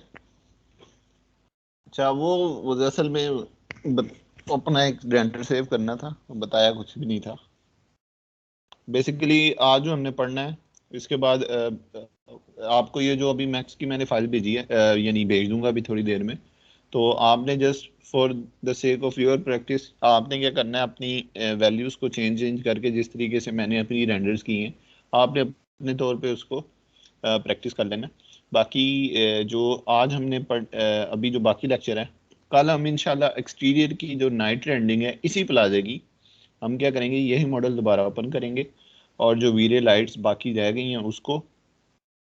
अच्छा वो असल में अपना एक रेंडर सेव करना था, बताया कुछ भी नहीं था। बेसिकली आज जो हमने पढ़ना है, इसके बाद आपको ये जो अभी मैक्स की मैंने फाइल भेजी है, यानी भेज दूंगा अभी थोड़ी देर में। तो आपने just for the sake of your practice आपने क्या करना है, अपनी वैल्यूज़ को चेंज चेंज करके जिस तरीके से मैंने अपनी रेंडर्स की हैं, आपने अपने तौर पे उसको प्रैक्टिस कर लेना। बाकी जो आज हमने अभी जो बाकी लेक्चर है, कल हम इंशाल्लाह एक्सटीरियर की जो नाइट रेंडिंग है इसी प्लाजे की हम क्या करेंगे, यही मॉडल दोबारा ओपन करेंगे और जो वीरे लाइट्स बाकी रह गई हैं उसको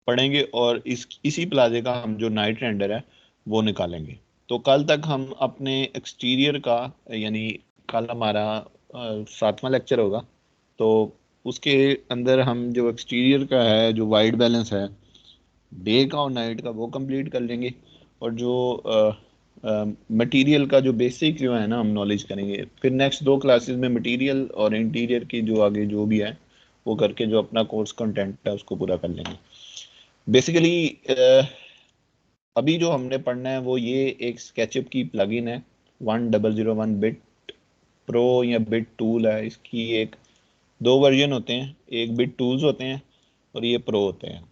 पढ़ेंगे और इसी प्लाजे का हम जो नाइट रेंडर है वो निकालेंगे। तो कल तक हम अपने एक्सटीरियर का, यानी कल हमारा 7वां लेक्चर होगा, तो उसके अंदर हम जो एक्सटीरियर का है, जो वाइट बैलेंस है डे का और नाइट का, वो कंप्लीट कर लेंगे। और जो मटेरियल का जो बेसिक जो है ना हम नॉलेज करेंगे, फिर नेक्स्ट 2 क्लासेस में मटेरियल और इंटीरियर की जो आगे जो भी है वो करके जो अपना कोर्स कंटेंट है उसको पूरा कर लेंगे। बेसिकली अभी जो हमने पढ़ना है वो ये एक स्केचअप की प्लगइन है 1001 बिट प्रो या बिट टूल है। इसकी एक दो वर्जन होते हैं, एक बिट टूल्स होते हैं और ये प्रो होते हैं।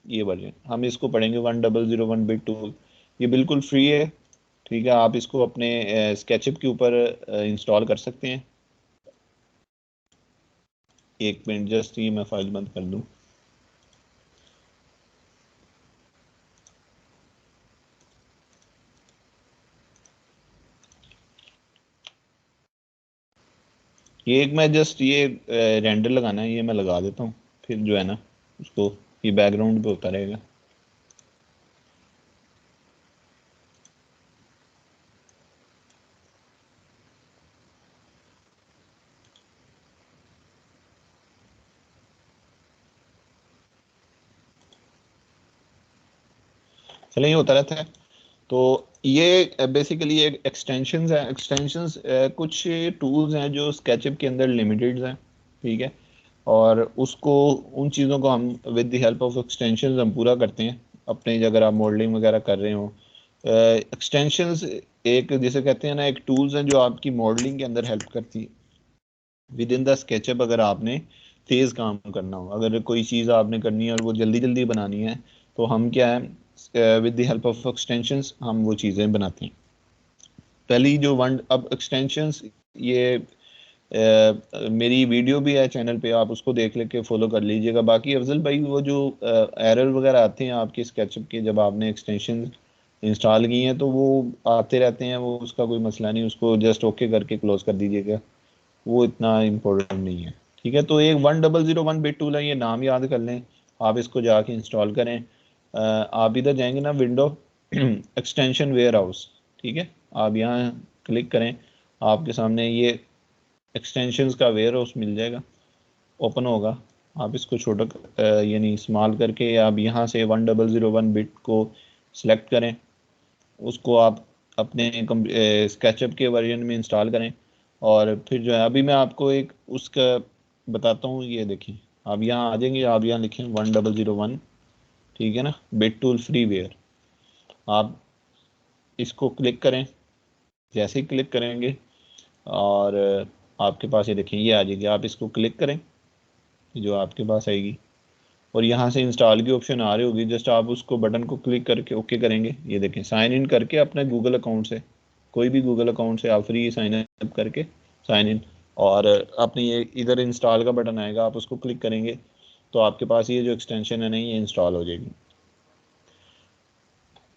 ये वर्जन हम इसको पढ़ेंगे 1001 बिट टूल। ये बिल्कुल फ्री है, ठीक है, आप इसको अपने स्केचअप के ऊपर इंस्टॉल कर सकते हैं। एक मिनट जस्ट ये मैं फाइल बंद कर दूं। ये एक मैं जस्ट ये रेंडर लगाना है, ये मैं लगा देता हूँ, फिर जो है ना उसको ये बैकग्राउंड पे होता रहेगा। चलिए ये होता रहता है। तो ये बेसिकली एक एक्सटेंशंस है। एक्सटेंशंस कुछ टूल्स हैं जो स्केचअप के अंदर लिमिटेड हैं, ठीक है, और उसको उन चीज़ों को हम with the help of extensions हम पूरा करते हैं अपने, अगर आप मॉडलिंग वगैरह कर रहे हो। एक्सटेंशंस एक जिसे कहते हैं ना, एक टूल्स हैं जो आपकी मॉडलिंग के अंदर हेल्प करती है विद इन द स्केचअप। अगर आपने तेज़ काम करना हो, अगर कोई चीज़ आपने करनी है और वो जल्दी जल्दी बनानी है, तो हम क्या है with the help of extensions हम वो चीज़ें बनाते हैं। पहली जो वन अब एक्सटेंशंस ये मेरी वीडियो भी है चैनल पे, आप उसको देख लेके फॉलो कर लीजिएगा। बाकी अफजल भाई वो जो एरर वगैरह आते हैं आपके स्केचअप के जब आपने एक्सटेंशन इंस्टॉल की हैं, तो वो आते रहते हैं, वो उसका कोई मसला नहीं, उसको जस्ट ओके करके क्लोज कर दीजिएगा, वो इतना इम्पोर्टेंट नहीं है। ठीक है, तो एक 1001 बिट टूल है, ये नाम याद कर लें, आप इसको जाके इंस्टॉल करें। आप इधर जाएंगे ना, विंडो एक्सटेंशन वेयर हाउस, ठीक है, आप यहाँ क्लिक करें, आपके सामने ये एक्सटेंशंस का वेयर हाउस मिल जाएगा, ओपन होगा। आप इसको छोटा यानी इस्तेमाल करके आप यहाँ से 1001 बिट को सिलेक्ट करें, उसको आप अपने स्केचअप के वर्जन में इंस्टॉल करें। और फिर जो है अभी मैं आपको एक उसका बताता हूँ, ये देखिए आप यहाँ आ जाएंगे, आप यहाँ लिखें 1001, ठीक है ना, बिट टूल फ्री वेयर, आप इसको क्लिक करें। जैसे ही क्लिक करेंगे और आपके पास ये देखें ये आ जाएगी, आप इसको क्लिक करें, जो आपके पास आएगी, और यहाँ से इंस्टॉल की ऑप्शन आ रही होगी, जस्ट आप उसको बटन को क्लिक करके ओके करेंगे। ये देखें साइन इन करके अपने गूगल अकाउंट से, कोई भी गूगल अकाउंट से आप फ्री साइन अप करके साइन इन, और अपनी ये इधर इंस्टॉल का बटन आएगा, आप उसको क्लिक करेंगे तो आपके पास ये जो एक्सटेंशन है नहीं, ये इंस्टॉल हो जाएगी।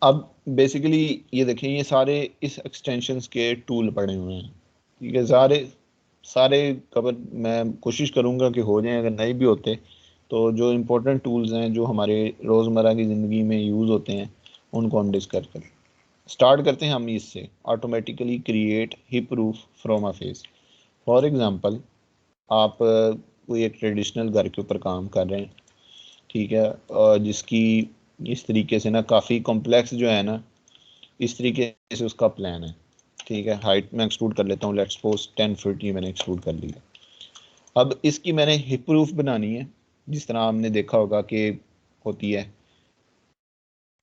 अब बेसिकली ये देखें ये सारे इस एक्सटेंशंस के टूल पड़े हुए हैं, ठीक है, सारे सारे कवर मैं कोशिश करूँगा कि हो जाएं, अगर नहीं भी होते तो जो इम्पोर्टेंट टूल्स हैं जो हमारे रोज़मर्रा की ज़िंदगी में यूज़ होते हैं उनको हम डिस्कस करें। स्टार्ट करते हैं हम इससे, automatically create hip proof from a face. For example आप कोई एक ट्रेडिशनल घर के ऊपर काम कर रहे हैं, ठीक है, जिसकी इस तरीके से ना काफ़ी कॉम्प्लेक्स जो है ना, इस तरीके से उसका प्लान है, ठीक है, हाइट में एक्सक्लूड कर लेता हूँ, लेट्स सपोज 10 फीट ये मैंने एक्सक्लूड कर लिया। अब इसकी मैंने हिप प्रूफ बनानी है, जिस तरह हमने देखा होगा कि होती है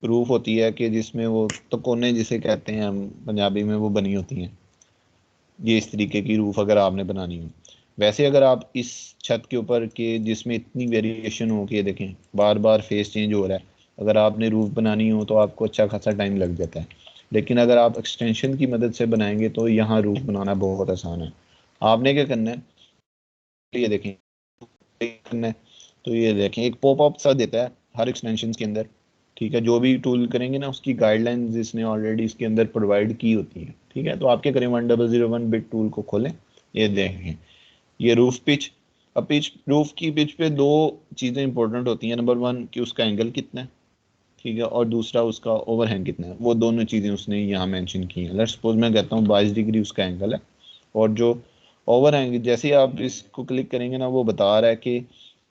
रूफ होती है कि जिसमें वो तकोने जिसे कहते हैं हम पंजाबी में, वो बनी होती हैं। ये इस तरीके की रूफ अगर आपने बनानी हो। वैसे अगर आप इस छत के ऊपर के जिसमें इतनी वेरिएशन हो के देखें, बार बार फेस चेंज हो रहा है, अगर आपने रूफ बनानी हो तो आपको अच्छा खासा टाइम लग जाता है। लेकिन अगर आप एक्सटेंशन की मदद से बनाएंगे तो यहाँ रूफ बनाना बहुत आसान है। आपने क्या करना है, ये देखें, करना है तो ये देखें एक पॉपअप सा देता है हर एक्सटेंशन के अंदर। ठीक है, जो भी टूल करेंगे ना उसकी गाइडलाइंस इसने ऑलरेडी इसके अंदर प्रोवाइड की होती है। ठीक है, तो आप क्या करें, 1001 बिट टूल को खोलें, ये देखें ये रूफ पिच। अब पिच, रूफ की पिच पे दो चीज़ें इंपॉर्टेंट होती हैं। नंबर वन कि उसका एंगल कितना है, ठीक है, और दूसरा उसका ओवरहैंग कितना है। वो दोनों चीज़ें उसने यहाँ मेंशन की हैं। लेट्स सपोज मैं कहता हूँ 22 डिग्री उसका एंगल है, और जो ओवरहैंग जैसे ही आप इसको क्लिक करेंगे ना वो बता रहा है कि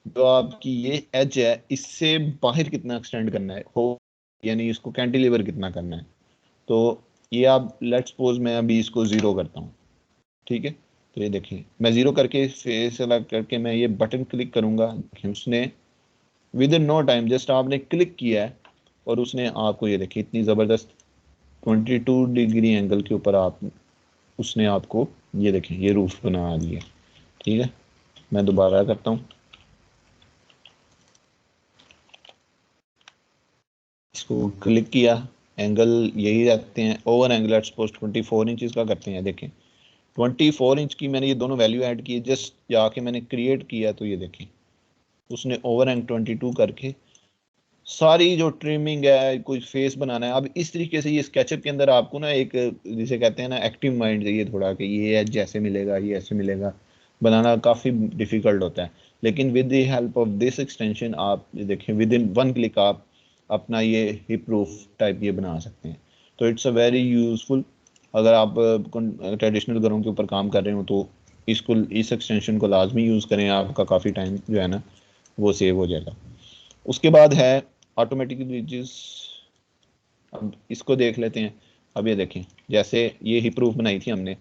जो आपकी ये एज है इससे बाहर कितना एक्सटेंड करना है हो, यानी इसको कैंटिलीवर कितना करना है। तो ये आप लेट्स सपोज मैं अभी इसको ज़ीरो करता हूँ। ठीक है, तो ये देखिए मैं ज़ीरो करके फेस सेलेक्ट करके मैं ये बटन क्लिक करूँगा, देखिए उसने within no time just आपने क्लिक किया है और उसने आपको ये देखिए इतनी ज़बरदस्त 22 डिग्री एंगल के ऊपर आप उसने आपको ये देखें ये रूफ बना दिया। ठीक है, मैं दोबारा करता हूँ, इसको क्लिक किया, एंगल यही रखते हैं, over angle let's suppose 24 inches का करते हैं। देखें 24 इंच की मैंने ये दोनों वैल्यू ऐड की, जस्ट जाके मैंने क्रिएट किया तो ये देखें उसने ओवर एंग 22 करके सारी जो ट्रिमिंग है, कोई फेस बनाना है। अब इस तरीके से ये स्केचअप के अंदर आपको ना एक जिसे कहते हैं ना एक्टिव माइंड चाहिए थोड़ा, कि ये एज जैसे मिलेगा ये ऐसे मिलेगा, बनाना काफ़ी डिफिकल्ट होता है। लेकिन with the help of this extension आप देखें विद इन वन क्लिक आप अपना ये हिप रूफ टाइप ये बना सकते हैं। तो इट्स अ वेरी यूजफुल। अगर आप ट्रेडिशनल घरों के ऊपर काम कर रहे हो तो इसको इस एक्सटेंशन को लाजमी यूज़ करें, आपका काफ़ी टाइम जो है ना वो सेव हो जाएगा। उसके बाद है ऑटोमेटिक ब्रिजेस। अब इसको देख लेते हैं। अब ये देखें जैसे ये हिप रूफ बनाई थी हमने,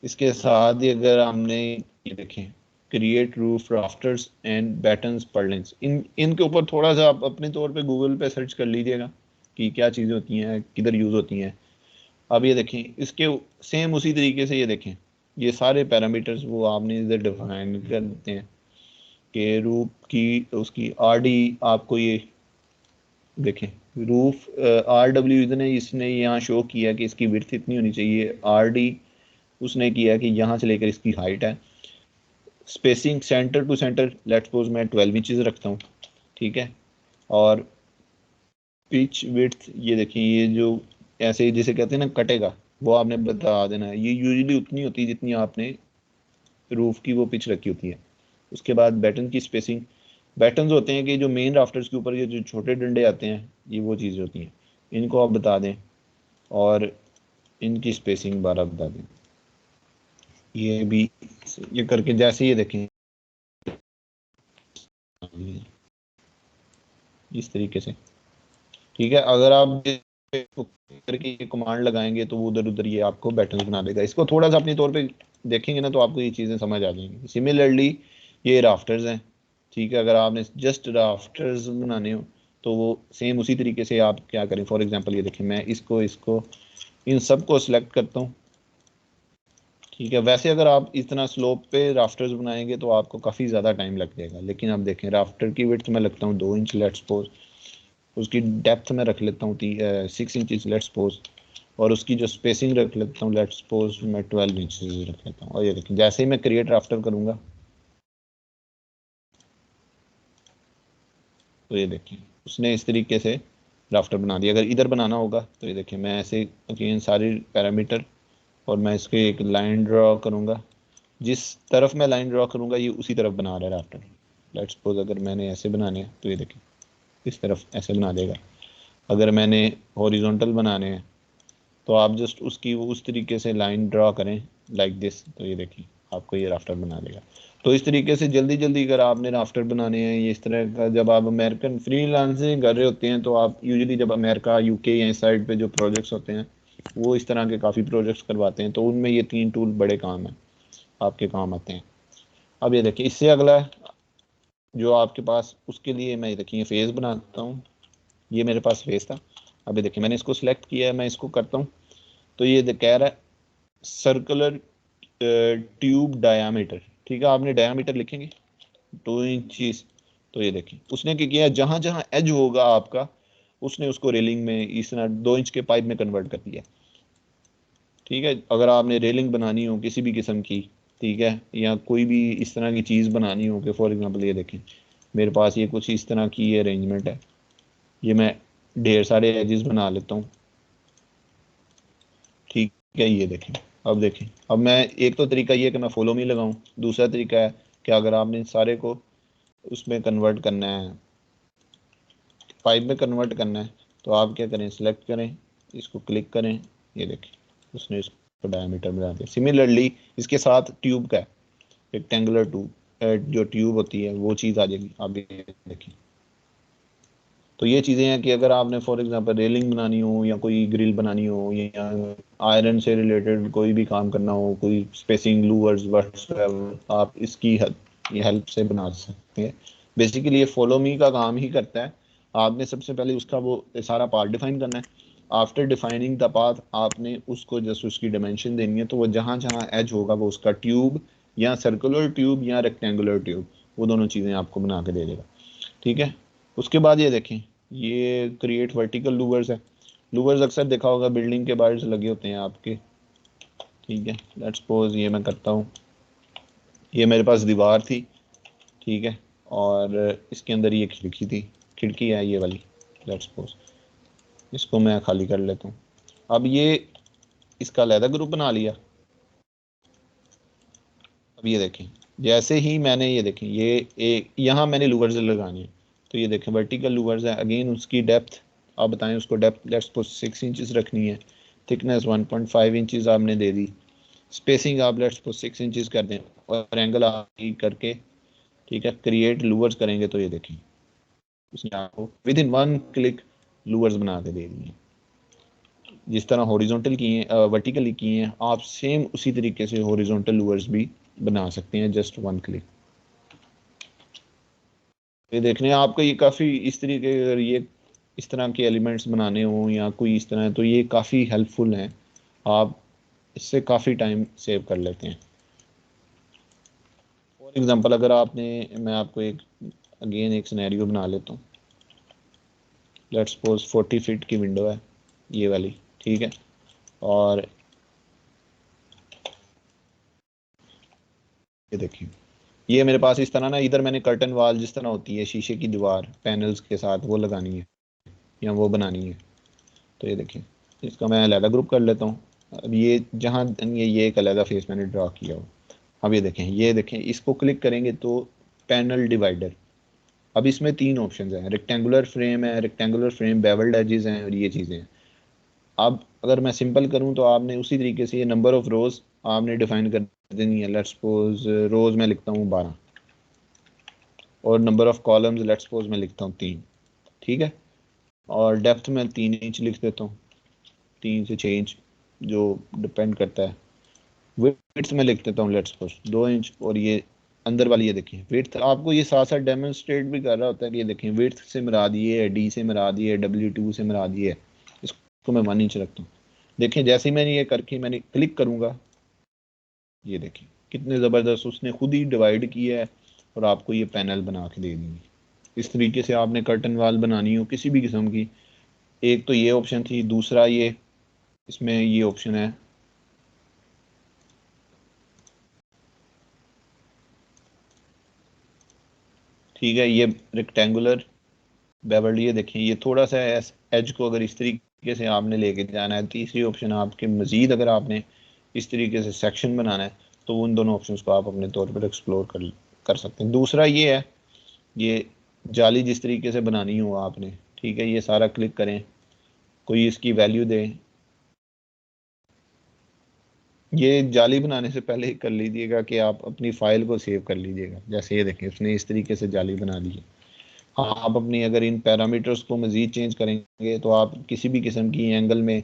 इसके साथ ही अगर हमने ये देखें create roof rafters and battens purlins, इनके ऊपर थोड़ा सा आप अपने तौर पे गूगल पे सर्च कर लीजिएगा कि क्या चीज़ें होती हैं, किधर यूज़ होती हैं। अब ये देखें इसके सेम उसी तरीके से ये देखें ये सारे पैरामीटर्स वो आपने इधर डिफाइन कर देते हैं कि रूफ की उसकी आरडी आपको ये देखें रूफ RW ने इसने यहाँ शो किया कि इसकी विड्थ इतनी होनी चाहिए। RD उसने किया कि यहाँ से लेकर इसकी हाइट है। Spacing center to center let's suppose मैं 12 इंचज़ रखता हूँ। ठीक है, और पिच विड्थ ये देखिए ये जो ऐसे जिसे कहते हैं ना कटेगा, वो आपने बता देना है। ये यूजुअली उतनी होती है जितनी आपने रूफ की वो पिच रखी होती है। उसके बाद बैटन की स्पेसिंग, बैटन्स होते हैं कि जो मेन राफ्टर्स के ऊपर ये जो छोटे डंडे आते हैं ये वो चीज़ें होती हैं, इनको आप बता दें, और इनकी स्पेसिंग 12 बता दें। ये भी ये करके जैसे ये देखें इस तरीके से। ठीक है, अगर आप करके ये कमांड लगाएंगे तो वो उधर उधर ये आपको बैटन्स बना देगा। इसको थोड़ा सा अपने तौर पे देखेंगे ना तो आपको ये चीज़ें समझ आ जाएंगी। सिमिलरली ये राफ्टर्स हैं। ठीक है, अगर आपने जस्ट राफ्टर्स बनाने हो तो वो सेम उसी तरीके से आप क्या करें, फॉर एग्जांपल ये देखें मैं इसको इसको इन सब को सिलेक्ट करता हूँ। ठीक है, वैसे अगर आप इतना स्लोप पे राफ्टर्स बनाएंगे तो आपको काफ़ी ज़्यादा टाइम लग जाएगा। लेकिन आप देखें राफ्टर की विड्थ में लगता हूँ 2 इंच लेट्स सपोज, उसकी डेप्थ में रख लेता हूँ 6 इंचज़ लेट्स सपोज, और उसकी जो स्पेसिंग रख लेता हूँ लेट्स सपोज मैं 12 इंचज़ रख लेता हूँ। और ये देखें जैसे ही मैं क्रिएट राफ्टर करूँगा तो ये देखें उसने इस तरीके से राफ्टर बना दिया। अगर इधर बनाना होगा तो ये देखें मैं ऐसे अगेन सारे पैरामीटर, और मैं इसके एक लाइन ड्रॉ करूँगा, जिस तरफ मैं लाइन ड्रॉ करूँगा ये उसी तरफ बना रहा है राफ्टर। लेट्स सपोज अगर मैंने ऐसे बनाने हैं तो ये देखें इस तरफ ऐसे बना देगा। अगर मैंने हॉरिजॉन्टल बनाने हैं तो आप जस्ट उसकी वो उस तरीके से लाइन ड्रॉ करें लाइक दिस, तो ये देखिए आपको ये राफ्टर बना देगा। तो इस तरीके से जल्दी जल्दी अगर आपने राफ्टर बनाने हैं ये इस तरह का, जब आप अमेरिकन फ्रीलांसिंग कर रहे होते हैं तो आप यूजुअली जब अमेरिका यूके या इस साइड पे जो प्रोजेक्ट्स होते हैं वो इस तरह के काफ़ी प्रोजेक्ट्स करवाते हैं, तो उनमें ये 3 टूल बड़े काम हैं, आपके काम आते हैं। अब ये देखिए इससे अगला जो आपके पास उसके लिए मैं ये देखिए फेस बनाता हूँ। ये मेरे पास फेस था, अभी देखिए मैंने इसको सिलेक्ट किया है, मैं इसको करता हूँ तो ये कह रहा है सर्कुलर ट्यूब डायामीटर। ठीक है, आपने डायामीटर लिखेंगे 2 इंच। तो ये देखिए उसने क्या किया, जहां जहां एज होगा आपका उसने उसको रेलिंग में इस तरह 2 इंच के पाइप में कन्वर्ट कर दिया। ठीक है, अगर आपने रेलिंग बनानी हो किसी भी किस्म की, ठीक है, या कोई भी इस तरह की चीज़ बनानी हो कि फॉर एग्जांपल ये देखें मेरे पास ये कुछ इस तरह की ये अरेंजमेंट है, ये मैं ढेर सारे एजेस बना लेता हूँ। ठीक है, ये देखें, अब देखें, अब मैं एक तो तरीका ये है कि मैं फॉलो मी लगाऊं, दूसरा तरीका है कि अगर आपने सारे को उसमें कन्वर्ट करना है, पाइप में कन्वर्ट करना है, तो आप क्या करें, सिलेक्ट करें, इसको क्लिक करें, ये देखें उसने इसको डायमीटर बना दिया। सिमिलरली इसके साथ ट्यूब का है, रेक्टेंगुलर ट्यूब जो ट्यूब होती है वो चीज़ आ जाएगी। आप ये देखें, तो ये चीज़ें हैं कि अगर आपने फॉर एग्जांपल रेलिंग बनानी हो या कोई ग्रिल बनानी हो या आयरन से रिलेटेड कोई भी काम करना हो, कोई स्पेसिंग लूवर्स व्हाटसएवर, आप इसकी हेल्प से बना सकते हैं। बेसिकली ये फॉलो मी का काम ही करता है। आपने सबसे पहले उसका वो सारा पार्ट डिफाइन करना है। आफ्टर डिफाइनिंग द पाथ आपने उसको जस्ट उसकी डायमेंशन देनी है, तो वो जहाँ जहाँ एज होगा वो उसका ट्यूब या सर्कुलर ट्यूब या रेक्टेंगुलर ट्यूब, वो दोनों चीज़ें आपको बना के दे देगा। ठीक है, उसके बाद ये देखें, ये क्रिएट वर्टिकल लूवर्स है। लूवर्स अक्सर देखा होगा बिल्डिंग के बाहर से लगे होते हैं आपके। ठीक है, लेट्स सपोज ये मैं करता हूँ, ये मेरे पास दीवार थी, ठीक है, और इसके अंदर ये खिड़की थी, खिड़की है ये वाली, लेट्स सपोज इसको मैं खाली कर लेता हूँ। अब ये इसका अलहदा ग्रुप बना लिया। अब ये देखें, जैसे ही मैंने ये देखें, ये एक यहाँ मैंने लूवर्स लगाने हैं, तो ये देखें वर्टिकल लूवर्स है। अगेन उसकी डेप्थ आप बताएं, उसको डेप्थ लेट्स सपोज 6 इंचेस रखनी है, थिकनेस 1.5 इंचेस आपने दे दी, स्पेसिंग आप लेट्स सपोज 6 इंचेस कर दें, और एंगल आप करके, ठीक है, क्रिएट लूवर्स करेंगे तो ये देखें उसने आपको विद इन 1 क्लिक लूवर्स बना के दे दिए। जिस तरह हॉरिजॉन्टल किए हैं, वर्टिकली किए हैं, आप सेम उसी तरीके से हॉरिजॉन्टल लूवर्स भी बना सकते हैं, जस्ट 1 क्लिक। ये देखने आपको ये काफ़ी इस तरीके के, अगर ये इस तरह के एलिमेंट्स बनाने हों या कोई इस तरह, तो ये काफ़ी हेल्पफुल हैं। आप इससे काफ़ी टाइम सेव कर लेते हैं। फॉर एग्जांपल अगर आपने, मैं आपको एक अगेन एक सिनेरियो बना लेता हूँ। लेट्स सपोज 40 फीट की विंडो है ये वाली, ठीक है, और ये देखिए ये मेरे पास इस तरह ना, इधर मैंने कर्टन वाल जिस तरह होती है शीशे की दीवार पैनल्स के साथ वो लगानी है या वो बनानी है। तो ये देखिए इसका मैं अलहदा ग्रुप कर लेता हूँ। अब ये जहाँ ये एक अलहदा फेस मैंने ड्रा किया हो। अब ये देखें इसको क्लिक करेंगे तो पैनल डिवाइडर। अब इसमें 3 ऑप्शन हैं, रेक्टेंगुलर फ्रेम है, रेक्टेंगुलर फ्रेम बेवल्ड एजेस हैं, और ये चीज़ें हैं। अब अगर मैं सिंपल करूँ तो आपने उसी तरीके से ये नंबर ऑफ रोज आपने डिफाइन कर देनी है। लेट्स सपोज रोज मैं लिखता हूँ 12, और number of columns let's suppose मैं लिखता हूँ 3। ठीक है, और डेप्थ में 3 इंच लिख देता हूँ, 3 से 6 इंच जो डिपेंड करता है। विड्थ में लिख देता हूँ लेट्स सपोज 2 इंच, और ये अंदर वाली ये देखिए विड्थ आपको ये साथ साथ डेमोन्स्ट्रेट भी कर रहा होता है कि ये देखिए विड्थ से मिला दिए, डी से मिला दिए, W2 से मिला दिए, इसको मैं 1 इंच रखता हूँ। देखिए जैसे ही मैंने ये करके मैंने क्लिक करूँगा, ये देखिए कितने ज़बरदस्त उसने खुद ही डिवाइड किया है और आपको ये पैनल बना के दे देंगे। इस तरीके से आपने कर्टन वाल बनानी हो किसी भी किस्म की, एक तो ये ऑप्शन थी, दूसरा ये इसमें ये ऑप्शन है। ठीक है, ये रेक्टेंगुलर बेवल्ड, ये देखिए ये थोड़ा सा एज को अगर इस तरीके से आपने लेके जाना है। तीसरी ऑप्शन आपके मज़ीद अगर आपने इस तरीके से सेक्शन बनाना है तो उन दोनों ऑप्शंस को आप अपने तौर पर एक्सप्लोर कर सकते हैं। दूसरा ये है, ये जाली जिस तरीके से बनानी हो आपने, ठीक है, ये सारा क्लिक करें, कोई इसकी वैल्यू दें। ये जाली बनाने से पहले ही कर लीजिएगा कि आप अपनी फाइल को सेव कर लीजिएगा। जैसे ये देखें उसने इस तरीके से जाली बना ली है। हाँ, आप अपनी अगर इन पैरामीटर्स को मज़ीद चेंज करेंगे तो आप किसी भी किस्म की एंगल में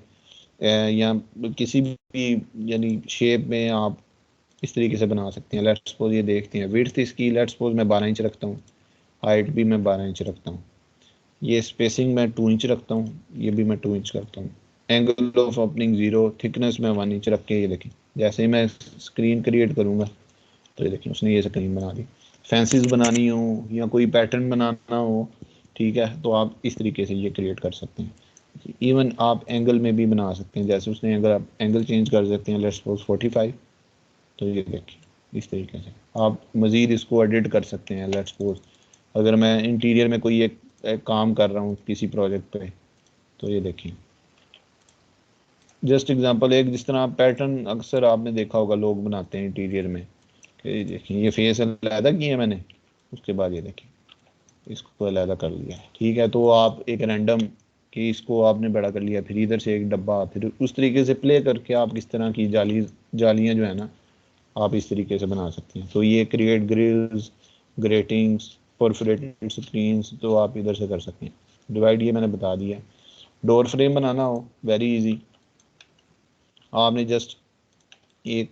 या किसी भी यानी शेप में आप इस तरीके से बना सकते हैं। लेट्स सपोज ये देखते हैं विड्थ इसकी लेट्स सपोज मैं 12 इंच रखता हूँ, हाइट भी मैं 12 इंच रखता हूँ। ये स्पेसिंग मैं 2 इंच रखता हूँ, ये भी मैं 2 इंच करता हूँ। एंगल ऑफ ओपनिंग 0, थिकनेस में 1 इंच रख के ये देखें, जैसे ही मैं स्क्रीन क्रिएट करूँगा तो ये देखिए उसने ये स्क्रीन बना दी। फैंसीज बनानी हो या कोई पैटर्न बनाना हो, ठीक है, तो आप इस तरीके से ये क्रिएट कर सकते हैं। इवन आप एंगल में भी बना सकते हैं, जैसे उसने अगर आप एंगल चेंज कर सकते हैं, लेट्स सपोज 45, तो ये देखिए इस तरीके से आप मज़ीद इसको एडिट कर सकते हैं। लेट्स सपोज अगर मैं इंटीरियर में कोई एक काम कर रहा हूँ किसी प्रोजेक्ट पे, तो ये देखिए जस्ट एग्जांपल एक, जिस तरह पैटर्न अक्सर आपने देखा होगा लोग बनाते हैं इंटीरियर में, कि देखिए ये फेस अलहदा किया है मैंने, उसके बाद ये देखिए इसको अलहदा कर लिया है, ठीक है। तो आप एक रैंडम कि इसको आपने बड़ा कर लिया, फिर इधर से एक डब्बा, फिर उस तरीके से प्ले करके आप किस तरह की जालियाँ जो है ना, आप इस तरीके से बना सकते हैं। तो ये create grills, greetings, perforated screens, तो आप इधर से कर सकते हैं। डिवाइड ये मैंने बता दिया। डोर फ्रेम बनाना हो, वेरी इजी, आपने जस्ट एक,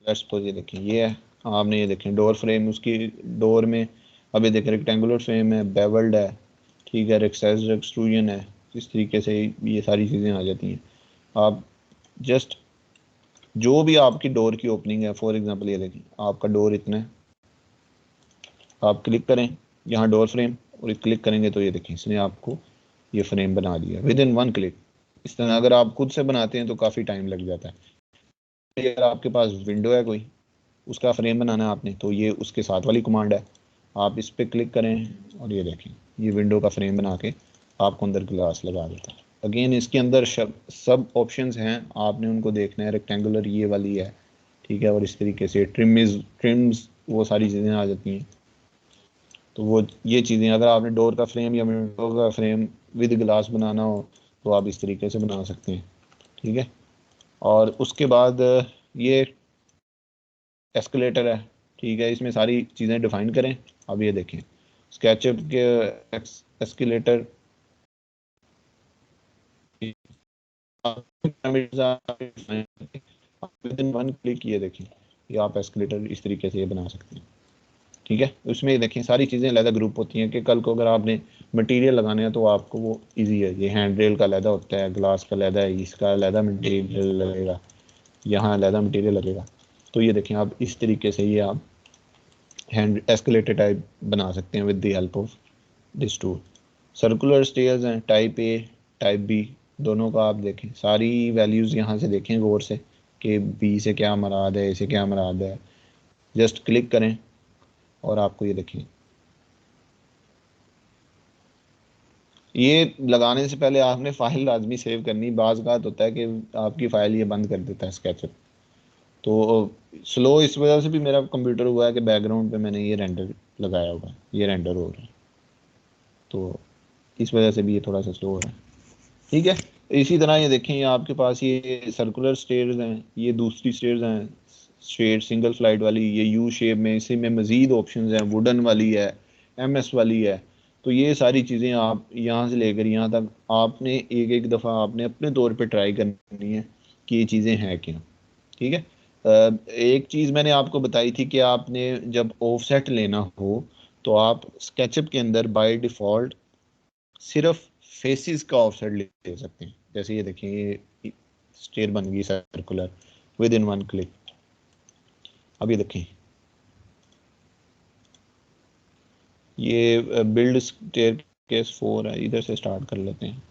लेट्स सपोज ये देखें ये है, आपने ये देखें डोर फ्रेम, उसकी डोर में अब ये देखें रेक्टेंगुलर फ्रेम है, बेवल्ड है, ठीक है, रेक्सेस्ड एक्सट्रूजन है, इस तरीके से ये सारी चीज़ें आ जाती हैं। आप जस्ट जो भी आपकी डोर की ओपनिंग है, फॉर एग्जांपल ये देखें आपका डोर इतना है, आप क्लिक करें यहाँ डोर फ्रेम और क्लिक करेंगे तो ये देखें इसने आपको ये फ्रेम बना दिया विद इन 1 क्लिक। इस तरह अगर आप खुद से बनाते हैं तो काफ़ी टाइम लग जाता है। अगर आपके पास विंडो है कोई, उसका फ्रेम बनाना है आपने, तो ये उसके साथ वाली कमांड है, आप इस पर क्लिक करें और ये देखें ये विंडो का फ्रेम बना के आपको अंदर ग्लास लगा देता है। अगेन इसके अंदर सब ऑप्शंस हैं, आपने उनको देखना है। रेक्टेंगुलर ये वाली है, ठीक है, और इस तरीके से ट्रिम्स वो सारी चीज़ें आ जाती हैं। तो वो ये चीज़ें अगर आपने डोर का फ्रेम या विंडो का फ्रेम विद ग्लास बनाना हो तो आप इस तरीके से बना सकते हैं, ठीक है। और उसके बाद ये एस्केलेटर है, ठीक है, इसमें सारी चीज़ें डिफाइन करें। अब ये देखें स्केचअप के एस्केलेटर विद इन 1 क्लिक, ये देखें ये आप एस्केलेटर इस तरीके से ये बना सकते हैं, ठीक है। उसमें देखें सारी चीज़ें अलग ग्रुप होती हैं कि कल को अगर आपने मटेरियल लगाने हैं तो आपको वो इजी है। ये हैंड रेल का अलहदा होता है, ग्लास का अलहदा है, इसका अलहदा मटेरियल लगेगा, यहाँ अलहदा मटेरियल लगेगा। तो ये देखें आप इस तरीके से ये आप हैंड एस्केलेटर टाइप बना सकते हैं with the help of this tool. Circular stairs हैं, टाइप ए टाइप बी, दोनों का आप देखें सारी वैल्यूज़ यहाँ से देखें गौर से कि बी से क्या मुराद है, ए से क्या मुराद है। जस्ट क्लिक करें और आपको ये देखें ये लगाने से पहले आपने फ़ाइल लाजमी सेव करनी। बाज़ बात होता है कि आपकी फ़ाइल ये बंद कर देता है स्केचअप, तो स्लो इस वजह से भी मेरा कंप्यूटर हुआ है कि बैकग्राउंड पे मैंने ये रेंडर लगाया हुआ है, ये रेंडर हो रहा है, तो इस वजह से भी ये थोड़ा सा स्लो हो रहा है, ठीक है। इसी तरह ये देखें ये आपके पास ये सर्कुलर स्टेयर्स हैं, ये दूसरी स्टेयर्स हैं स्ट्रेट सिंगल फ्लाइट वाली, ये यू शेप में, इसी में मज़ीद ऑप्शंस हैं, वुडन वाली है, एमएस वाली है। तो ये सारी चीज़ें आप यहाँ से लेकर यहाँ तक आपने एक एक दफ़ा आपने अपने तौर पे ट्राई करनी है कि ये चीज़ें हैं क्या, ठीक है। एक चीज़ मैंने आपको बताई थी कि आपने जब ऑफसेट लेना हो तो आप स्केचअप के अंदर बाय डिफ़ॉल्ट सिर्फ फेसिस का ऑफसेट ले सकते हैं। जैसे ये देखिए ये स्टेयर बन गई सर्कुलर विद इन 1 क्लिक। अब ये देखें ये बिल्ड स्टेयर केस 4 है, इधर से स्टार्ट कर लेते हैं।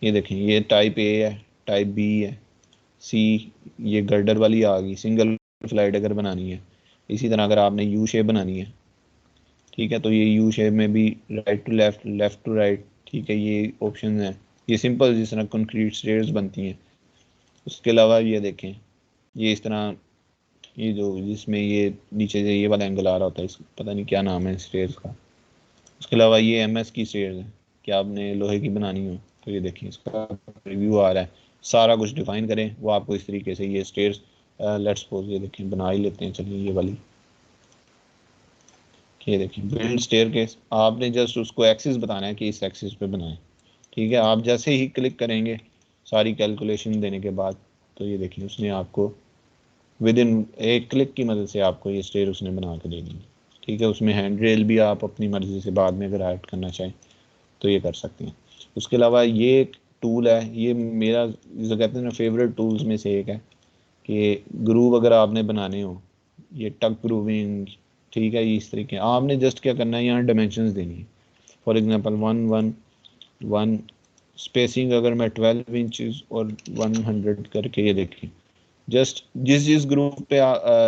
ये देखें ये टाइप ए है, टाइप बी है, सी, ये गर्डर वाली आ गई सिंगल फ्लाइट अगर बनानी है। इसी तरह अगर आपने यू शेप बनानी है, ठीक है, तो ये यू शेप में भी right to left, left to right, ठीक है, ये ऑप्शन है। ये सिंपल जिस तरह कंक्रीट स्टेयर्स बनती हैं। उसके अलावा ये देखें ये इस तरह ये जो जिसमें ये नीचे से ये वाला एंगल आ रहा होता है, इस पता नहीं क्या नाम है स्टेयर्स का। उसके अलावा ये एमएस की स्टेयर्स है कि आपने लोहे की बनानी हो तो ये देखिए इसका रिव्यू आ रहा है। सारा कुछ डिफाइन करें वो आपको इस तरीके से ये स्टेयर्स लेट्स सपोज ये देखें बना ही लेते हैं, चलिए ये वाली, ये देखिए बिल्ड स्टेयरकेस। आपने जस्ट उसको एक्सिस बताना है कि इस एक्सिस पे बनाएं, ठीक है। आप जैसे ही क्लिक करेंगे सारी कैलकुलेशन देने के बाद तो ये देखिए उसने आपको विद इन एक क्लिक की मदद से आपको ये स्टेयर उसने बना के दे दी। ठीक है, उसमें हैंड रेल भी आप अपनी मर्ज़ी से बाद में अगर ऐड करना चाहें तो ये कर सकते हैं। उसके अलावा ये एक टूल है, ये मेरा जो कहते हैं ना फेवरेट टूल्स में से एक है कि ग्रूव अगर आपने बनाने हो, ये टक ग्रूविंग, ठीक है, इस तरीके आपने जस्ट क्या करना है, यहाँ डायमेंशंस देनी है। फॉर एग्जांपल 1 1 1 स्पेसिंग अगर मैं 12 इंचेस और 100 करके, ये देखिए जस्ट जिस जिस ग्रूव पे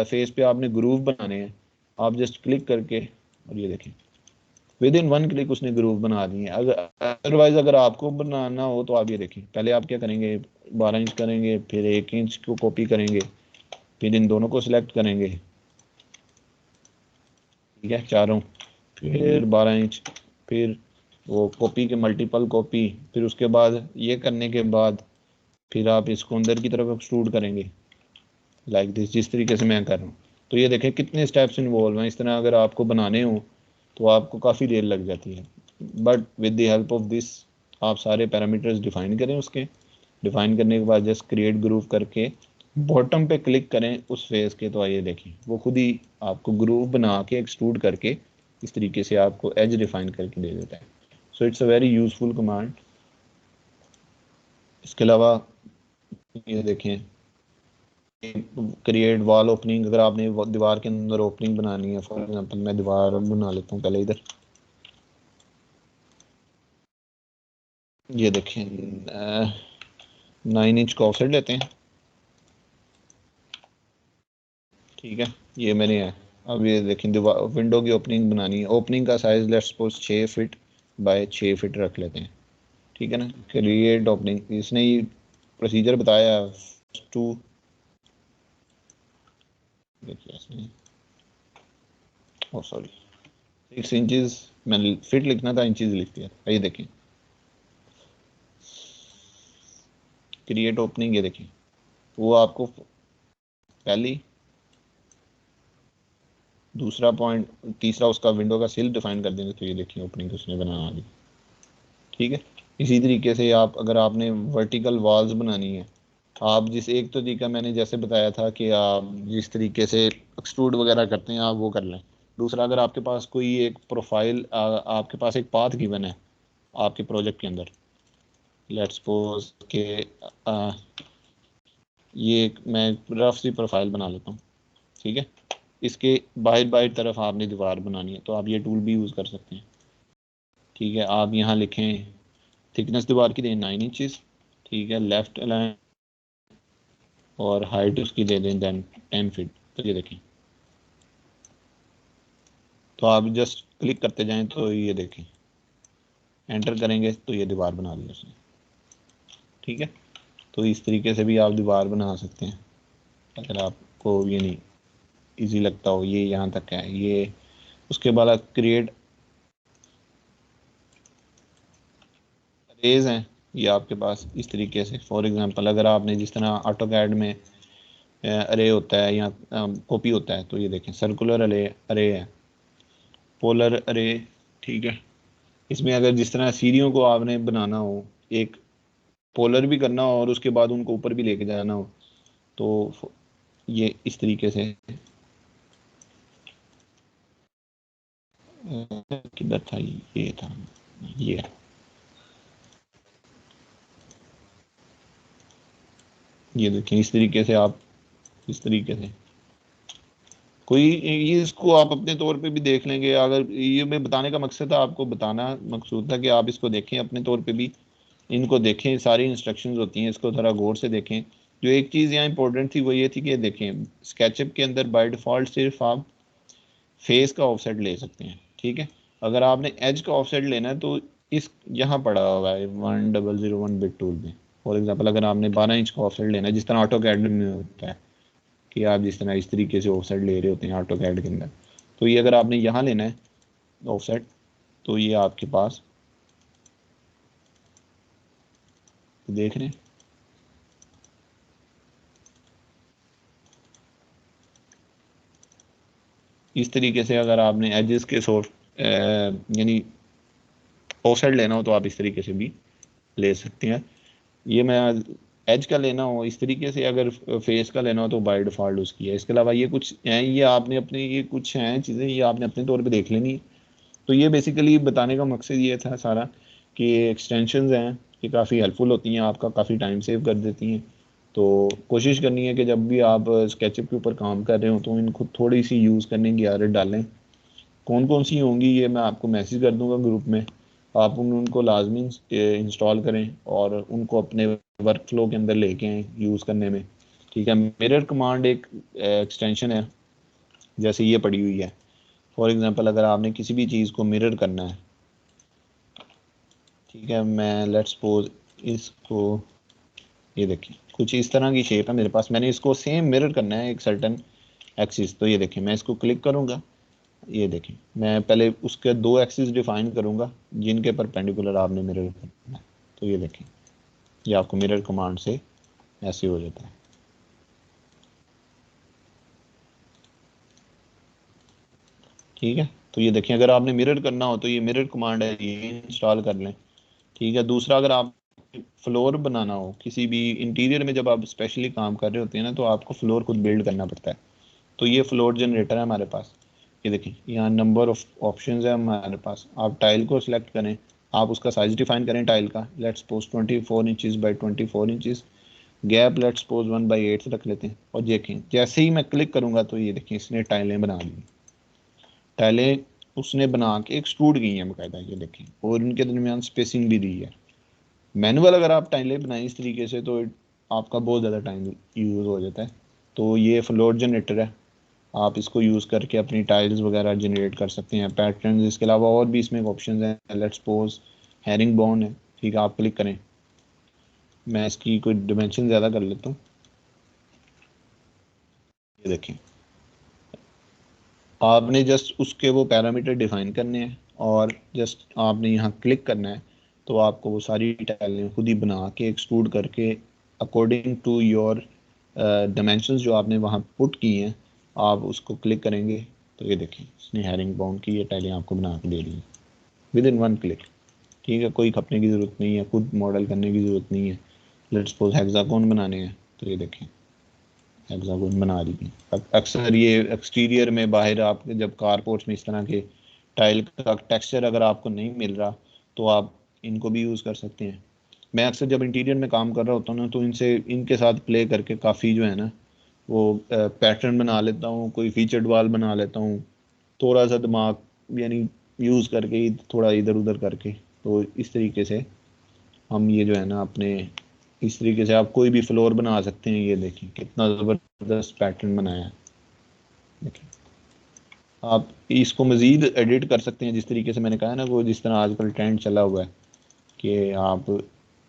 फेस पे आपने ग्रूव बनाने हैं, आप जस्ट क्लिक करके, और ये देखें विद इन 1 क्लिक उसने ग्रूव बना दिए। अगर अदरवाइज अगर आपको बनाना हो तो आप ये देखें, पहले आप क्या करेंगे, 12 इंच करेंगे, फिर 1 इंच को कॉपी करेंगे, फिर इन दोनों को सिलेक्ट करेंगे, ठीक है, चारों, फिर 12 इंच, फिर वो कॉपी के मल्टीपल कॉपी, फिर उसके बाद ये करने के बाद फिर आप इसको अंदर की तरफ एक्सट्रूड करेंगे लाइक दिस, जिस तरीके से मैं कर रहा हूँ। तो ये देखें कितने स्टेप्स इन्वॉल्व हैं। इस तरह अगर आपको बनाने हो तो आपको काफ़ी देर लग जाती है, but with the help of this आप सारे पैरामीटर्स डिफाइन करें, उसके डिफाइन करने के बाद जस्ट क्रिएट ग्रूव करके बॉटम पे क्लिक करें उस फेस के, तो आइए देखें वो खुद ही आपको ग्रूव बना के एक्सट्रूड करके इस तरीके से आपको एज डिफाइन करके दे देता है। So it's a very useful command. इसके अलावा ये देखें क्रिएट वॉल ओपनिंग, अगर आपने दीवार के अंदर ओपनिंग बनानी है, फॉर एग्जांपल मैं दीवार बना लेता हूँ पहले इधर, ये देखें 9 इंच का ऑफसेट लेते हैं, ठीक है, ये मैंने है। अब ये देखें विंडो की ओपनिंग बनानी है, ओपनिंग का size let's suppose 6 feet by 6 feet रख लेते हैं, ठीक है ना। क्रिएट ओपनिंग, इसने ही प्रोसीजर बताया टू, देखिए इसमें, ओ सॉरी 6 इंचेस, मैंने फिट लिखना था, इंचेस लिख दिया। ये देखें क्रिएट ओपनिंग, ये देखें वो आपको पहली, दूसरा पॉइंट, तीसरा उसका विंडो का सिल डिफाइन कर देंगे, तो ये देखिए ओपनिंग उसने बना दी, ठीक है। इसी तरीके से आप अगर आपने वर्टिकल वॉल्स बनानी है, आप जिस एक तो तरीका मैंने जैसे बताया था कि आप जिस तरीके से एक्सट्रूड वगैरह करते हैं आप वो कर लें। दूसरा, अगर आपके पास कोई एक प्रोफाइल, आपके पास एक पाथ गिवन है आपके प्रोजेक्ट के अंदर, लेट्स सपोज के ये मैं रफ सी प्रोफाइल बना लेता हूँ, ठीक है, इसके बाहर बाहर तरफ आपने दीवार बनानी है तो आप ये टूल भी यूज़ कर सकते हैं, ठीक है। आप यहाँ लिखें थिकनेस दीवार की दें 9 इंचेस, ठीक है, लेफ्ट अलाइन, और हाइट उसकी दे दें देन 10 फीट। तो ये देखें, तो आप जस्ट क्लिक करते जाएं तो ये देखें, एंटर करेंगे तो ये दीवार बना दी उसने, ठीक है। तो इस तरीके से भी आप दीवार बना सकते हैं अगर आपको ये नहीं इजी लगता हो। ये यहाँ तक है ये। उसके बाद क्रिएट अरेज हैं, ये आपके पास इस तरीके से, फॉर एग्जांपल अगर आपने जिस तरह ऑटो कैड में अरे होता है या कॉपी होता है, तो ये देखें सर्कुलर अरे अरे है, पोलर अरे, ठीक है। इसमें अगर जिस तरह सीढ़ियों को आपने बनाना हो, एक पोलर भी करना हो और उसके बाद उनको ऊपर भी लेके जाना हो, तो ये इस तरीके से किधर था, ये था, ये देखें इस तरीके से आप, इस तरीके से कोई ये, इसको आप अपने तौर पे भी देख लेंगे। अगर ये मैं बताने का मकसद था, आपको बताना मकसूद था कि आप इसको देखें अपने तौर पे भी, इनको देखें, सारी इंस्ट्रक्शंस होती हैं, इसको थोड़ा गौर से देखें। जो एक चीज़ यहाँ इंपॉर्टेंट थी वो ये थी कि देखें स्केचअप के अंदर बाय डिफ़ॉल्ट सिर्फ आप फेस का ऑफसेट ले सकते हैं, ठीक है। अगर आपने एज का ऑफसेट लेना है तो इस यहाँ पड़ा हुआ है 1001 बिट टूल में। फॉर एग्जांपल अगर आपने 12 इंच का ऑफसेट लेना है, जिस तरह ऑटो कैड में होता है कि आप जिस तरह इस तरीके से ऑफसेट ले रहे होते हैं ऑटो कैड के अंदर, तो ये अगर आपने यहाँ लेना है ऑफसेट, तो ये आपके पास देख रहे हैं इस तरीके से, अगर आपने एजेस के सोर्स यानी ऑफसेट लेना हो तो आप इस तरीके से भी ले सकते हैं। ये मैं एज का लेना हो इस तरीके से, अगर फेस का लेना हो तो बाय डिफ़ॉल्ट उसकी है। इसके अलावा ये कुछ हैं, ये आपने अपने, ये कुछ हैं चीज़ें, ये आपने अपने तौर पे देख लेनी है। तो ये बेसिकली बताने का मकसद ये था सारा कि एक्सटेंशंस हैं, ये काफ़ी हेल्पफुल होती हैं, आपका काफ़ी टाइम सेव कर देती हैं। तो कोशिश करनी है कि जब भी आप स्केचअप के ऊपर काम कर रहे हो तो इनको थोड़ी सी यूज़ करने की आदत डालें। कौन कौन सी होंगी ये मैं आपको मैसेज कर दूंगा ग्रुप में, आप उनको लाजमी इंस्टॉल करें और उनको अपने वर्क फ्लो के अंदर लेके आएँ यूज़ करने में। ठीक है, मिरर कमांड एक एक्सटेंशन है, जैसे ये पड़ी हुई है। फॉर एग्जांपल अगर आपने किसी भी चीज़ को मिरर करना है, ठीक है, मैं लेट्स सपोज इसको, ये देखिए कुछ इस तरह की शेप है मेरे पास, मैंने इसको सेम मिरर करना है एक सर्टन एक्सिस। तो ये देखिए मैं इसको क्लिक करूँगा, ये देखें मैं पहले उसके दो एक्सिस डिफाइन करूँगा जिनके परपेंडिकुलर आपने मिरर करना है। तो ये देखें, ये आपको मिरर कमांड से ऐसे हो जाता है। ठीक है, तो ये देखें अगर आपने मिरर करना हो तो ये मिरर कमांड है, ये इंस्टॉल कर लें। ठीक है, दूसरा अगर आप फ्लोर बनाना हो किसी भी इंटीरियर में, जब आप स्पेशली काम कर रहे होते हैं ना तो आपको फ्लोर खुद बिल्ड करना पड़ता है। तो ये फ्लोर जनरेटर है हमारे पास। ये देखिए यहाँ नंबर ऑफ ऑप्शंस है हमारे पास। आप टाइल को सिलेक्ट करें, आप उसका साइज डिफाइन करें टाइल का, let's suppose 24 inches by 24 inches, gap let's suppose 1/8 रख लेते हैं। और देखें जैसे ही मैं क्लिक करूँगा तो ये देखिए इसने टाइलें बना दी, टाइलें उसने बना के एक्सट्रूड की हैं बाकायदा, ये देखें, और इनके दरमियान स्पेसिंग भी दी है। मैनुअल अगर आप टाइलें बनाएं इस तरीके से तो आपका बहुत ज़्यादा टाइम यूज़ हो जाता है। तो ये फ्लोर जनरेटर है, आप इसको यूज़ करके अपनी टाइल्स वगैरह जनरेट कर सकते हैं, पैटर्न। इसके अलावा और भी इसमें ऑप्शन हैं, लेट्स सपोज हैरिंग बॉन है। ठीक है, आप क्लिक करें, मैं इसकी कोई डिमेंशन ज़्यादा कर लेता हूँ। ये देखें, आपने जस्ट उसके वो पैरामीटर डिफाइन करने हैं और जस्ट आपने यहाँ क्लिक करना है तो आपको वो सारी टाइलें खुद ही बना के एक्सट्रूड करके अकॉर्डिंग टू योर डायमेंशंस जो आपने वहाँ पुट की हैं, आप उसको क्लिक करेंगे तो ये देखें इसने हैरिंग बाउंड की ये टाइलें आपको बना के दे दी हैं विद इन वन क्लिक। ठीक है, कोई खपने की ज़रूरत नहीं है, खुद मॉडल करने की ज़रूरत नहीं है। लेट्स सपोज हेक्सागोन बनाने हैं तो ये देखें हेक्सागोन बना दी थी। अक्सर ये एक्सटीरियर में बाहर आप जब कारपोर्ट्स में इस तरह के टाइल का टेक्सचर अगर आपको नहीं मिल रहा तो आप इनको भी यूज़ कर सकते हैं। मैं अक्सर जब इंटीरियर में काम कर रहा होता हूँ ना तो इनसे इनके साथ प्ले करके काफ़ी जो है ना वो पैटर्न बना लेता हूँ, कोई फीचर्ड वाल बना लेता हूँ, थोड़ा सा दिमाग यानी यूज़ करके ही, थोड़ा इधर उधर करके। तो इस तरीके से हम ये जो है ना अपने, इस तरीके से आप कोई भी फ्लोर बना सकते हैं। ये देखिए कितना ज़बरदस्त पैटर्न बनाया है। देखिए आप इसको मज़ीद एडिट कर सकते हैं जिस तरीके से मैंने कहा ना, वो जिस तरह आजकल ट्रेंड चला हुआ है कि आप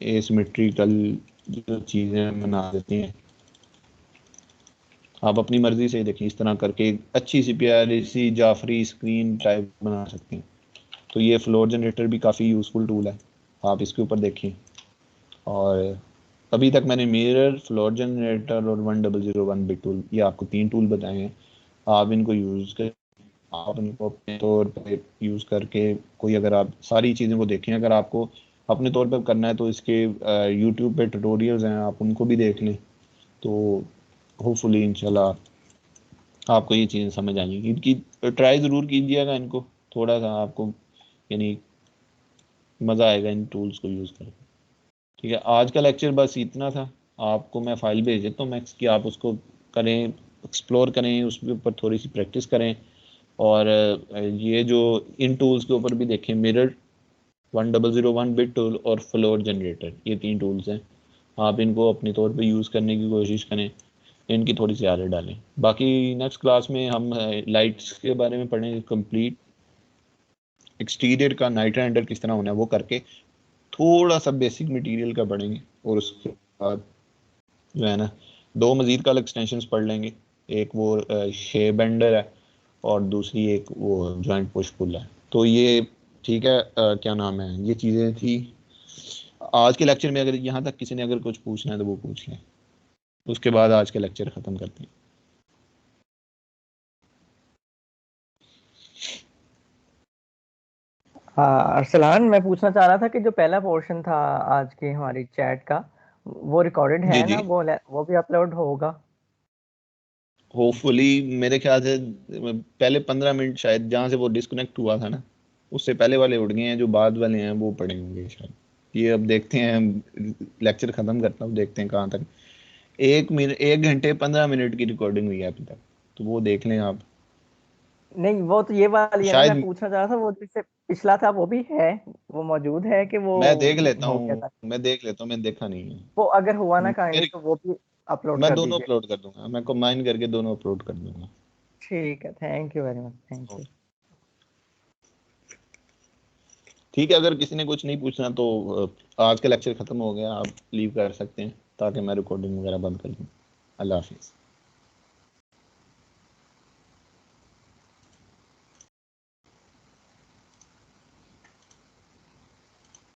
एसिमेट्रिकल जो चीज़ें बना देते हैं, आप अपनी मर्ज़ी से देखिए इस तरह करके एक अच्छी सी प्यारी सी जाफरी स्क्रीन टाइप बना सकते हैं। तो ये फ्लोर जनरेटर भी काफ़ी यूज़फुल टूल है, आप इसके ऊपर देखिए। और अभी तक मैंने मिरर, फ्लोर जनरेटर और 1001 बिट टूल, ये आपको 3 टूल बताए हैं। आप इनको यूज़ कर, आप इनको अपने तौर पे यूज़ करके कोई, अगर आप सारी चीज़ों को देखें, अगर आपको अपने तौर पे करना है तो इसके यूट्यूब पे ट्यूटोरियल्स हैं, आप उनको भी देख लें। तो होपफुली इंशाल्लाह आपको ये चीज़ें समझ आएंगी। इनकी ट्राई ज़रूर कीजिएगा, इनको थोड़ा सा आपको यानी मज़ा आएगा इन टूल्स को यूज़ करके। ठीक है, आज का लेक्चर बस इतना था। आपको मैं फ़ाइल भेज देता हूँ मैक्स की, आप उसको करें, एक्सप्लोर करें, उसके ऊपर थोड़ी सी प्रैक्टिस करें। और ये जो इन टूल्स के ऊपर भी देखें, मिरर, 1001 बिट टूल और फ्लोर जनरेटर, ये 3 टूल्स हैं। आप इनको अपने तौर पे यूज़ करने की कोशिश करें, इनकी थोड़ी सी आदत डालें। बाकी नेक्स्ट क्लास में हम लाइट्स के बारे में पढ़ेंगे, कंप्लीट एक्सटीरियर का नाइट रेंडर किस तरह होना है वो करके, थोड़ा सा बेसिक मटेरियल का पढ़ेंगे। और उसके बाद जो है ना 2 मज़ीद कल एक्सटेंशंस पढ़ लेंगे। एक वो शेप बेंडर है और दूसरी एक वो जॉइंट पुश पुल है। तो ये ठीक है, क्या नाम है, ये चीज़ें थी आज के लेक्चर में। अगर यहाँ तक किसी ने अगर कुछ पूछना है तो वो पूछ लें, उसके बाद आज के लेक्चर ख़त्म करते हैं। हाँ अरसलान, मैं पूछना चाह रहा था कि जो पहला पोर्शन था आज के हमारी चैट का, वो रिकॉर्डेड जी है जी, ना, वो भी अपलोड होगा? होपफुली मेरे ख्याल से पहले 15 मिनट शायद जहाँ से वो डिस्कनेक्ट हुआ था ना, उससे पहले वाले उड़ गए हैं, जो बाद वाले हैं वो पड़े होंगे शायद। ये अब देखते हैं, लेक्चर खत्म करता हूँ, देखते हैं कहाँ तक। 1 मिनट, 1 घंटे 15 मिनट की रिकॉर्डिंग हुई है अभी तक, तो वो देख लें आप। नहीं, वो तो ये वाली है ना, मैं शायद पूछना चाह रहा था वो जिससे पिछला था वो भी है, वो मौजूद है कि वो मैं देख लेता हो गया हूँ, था? मैं देख लेता हूँ, मैंने देखा नहीं है। वो अगर हुआ ना काइंडली मेरी तो वो भी अपलोड मैं कर दोनों दीजिए। अपलोड कर दूंगा, मैं कंबाइन करके दोनों अपलोड कर दूंगा। ठीक है, thank you very much, thank you. ठीक है, अगर किसी ने कुछ नहीं पूछना तो आज का लेक्चर खत्म हो गया, आप लीव कर सकते हैं, ताकि मैं रिकॉर्डिंग वगैरह बंद कर दूँ। अल्लाह हाफिज़।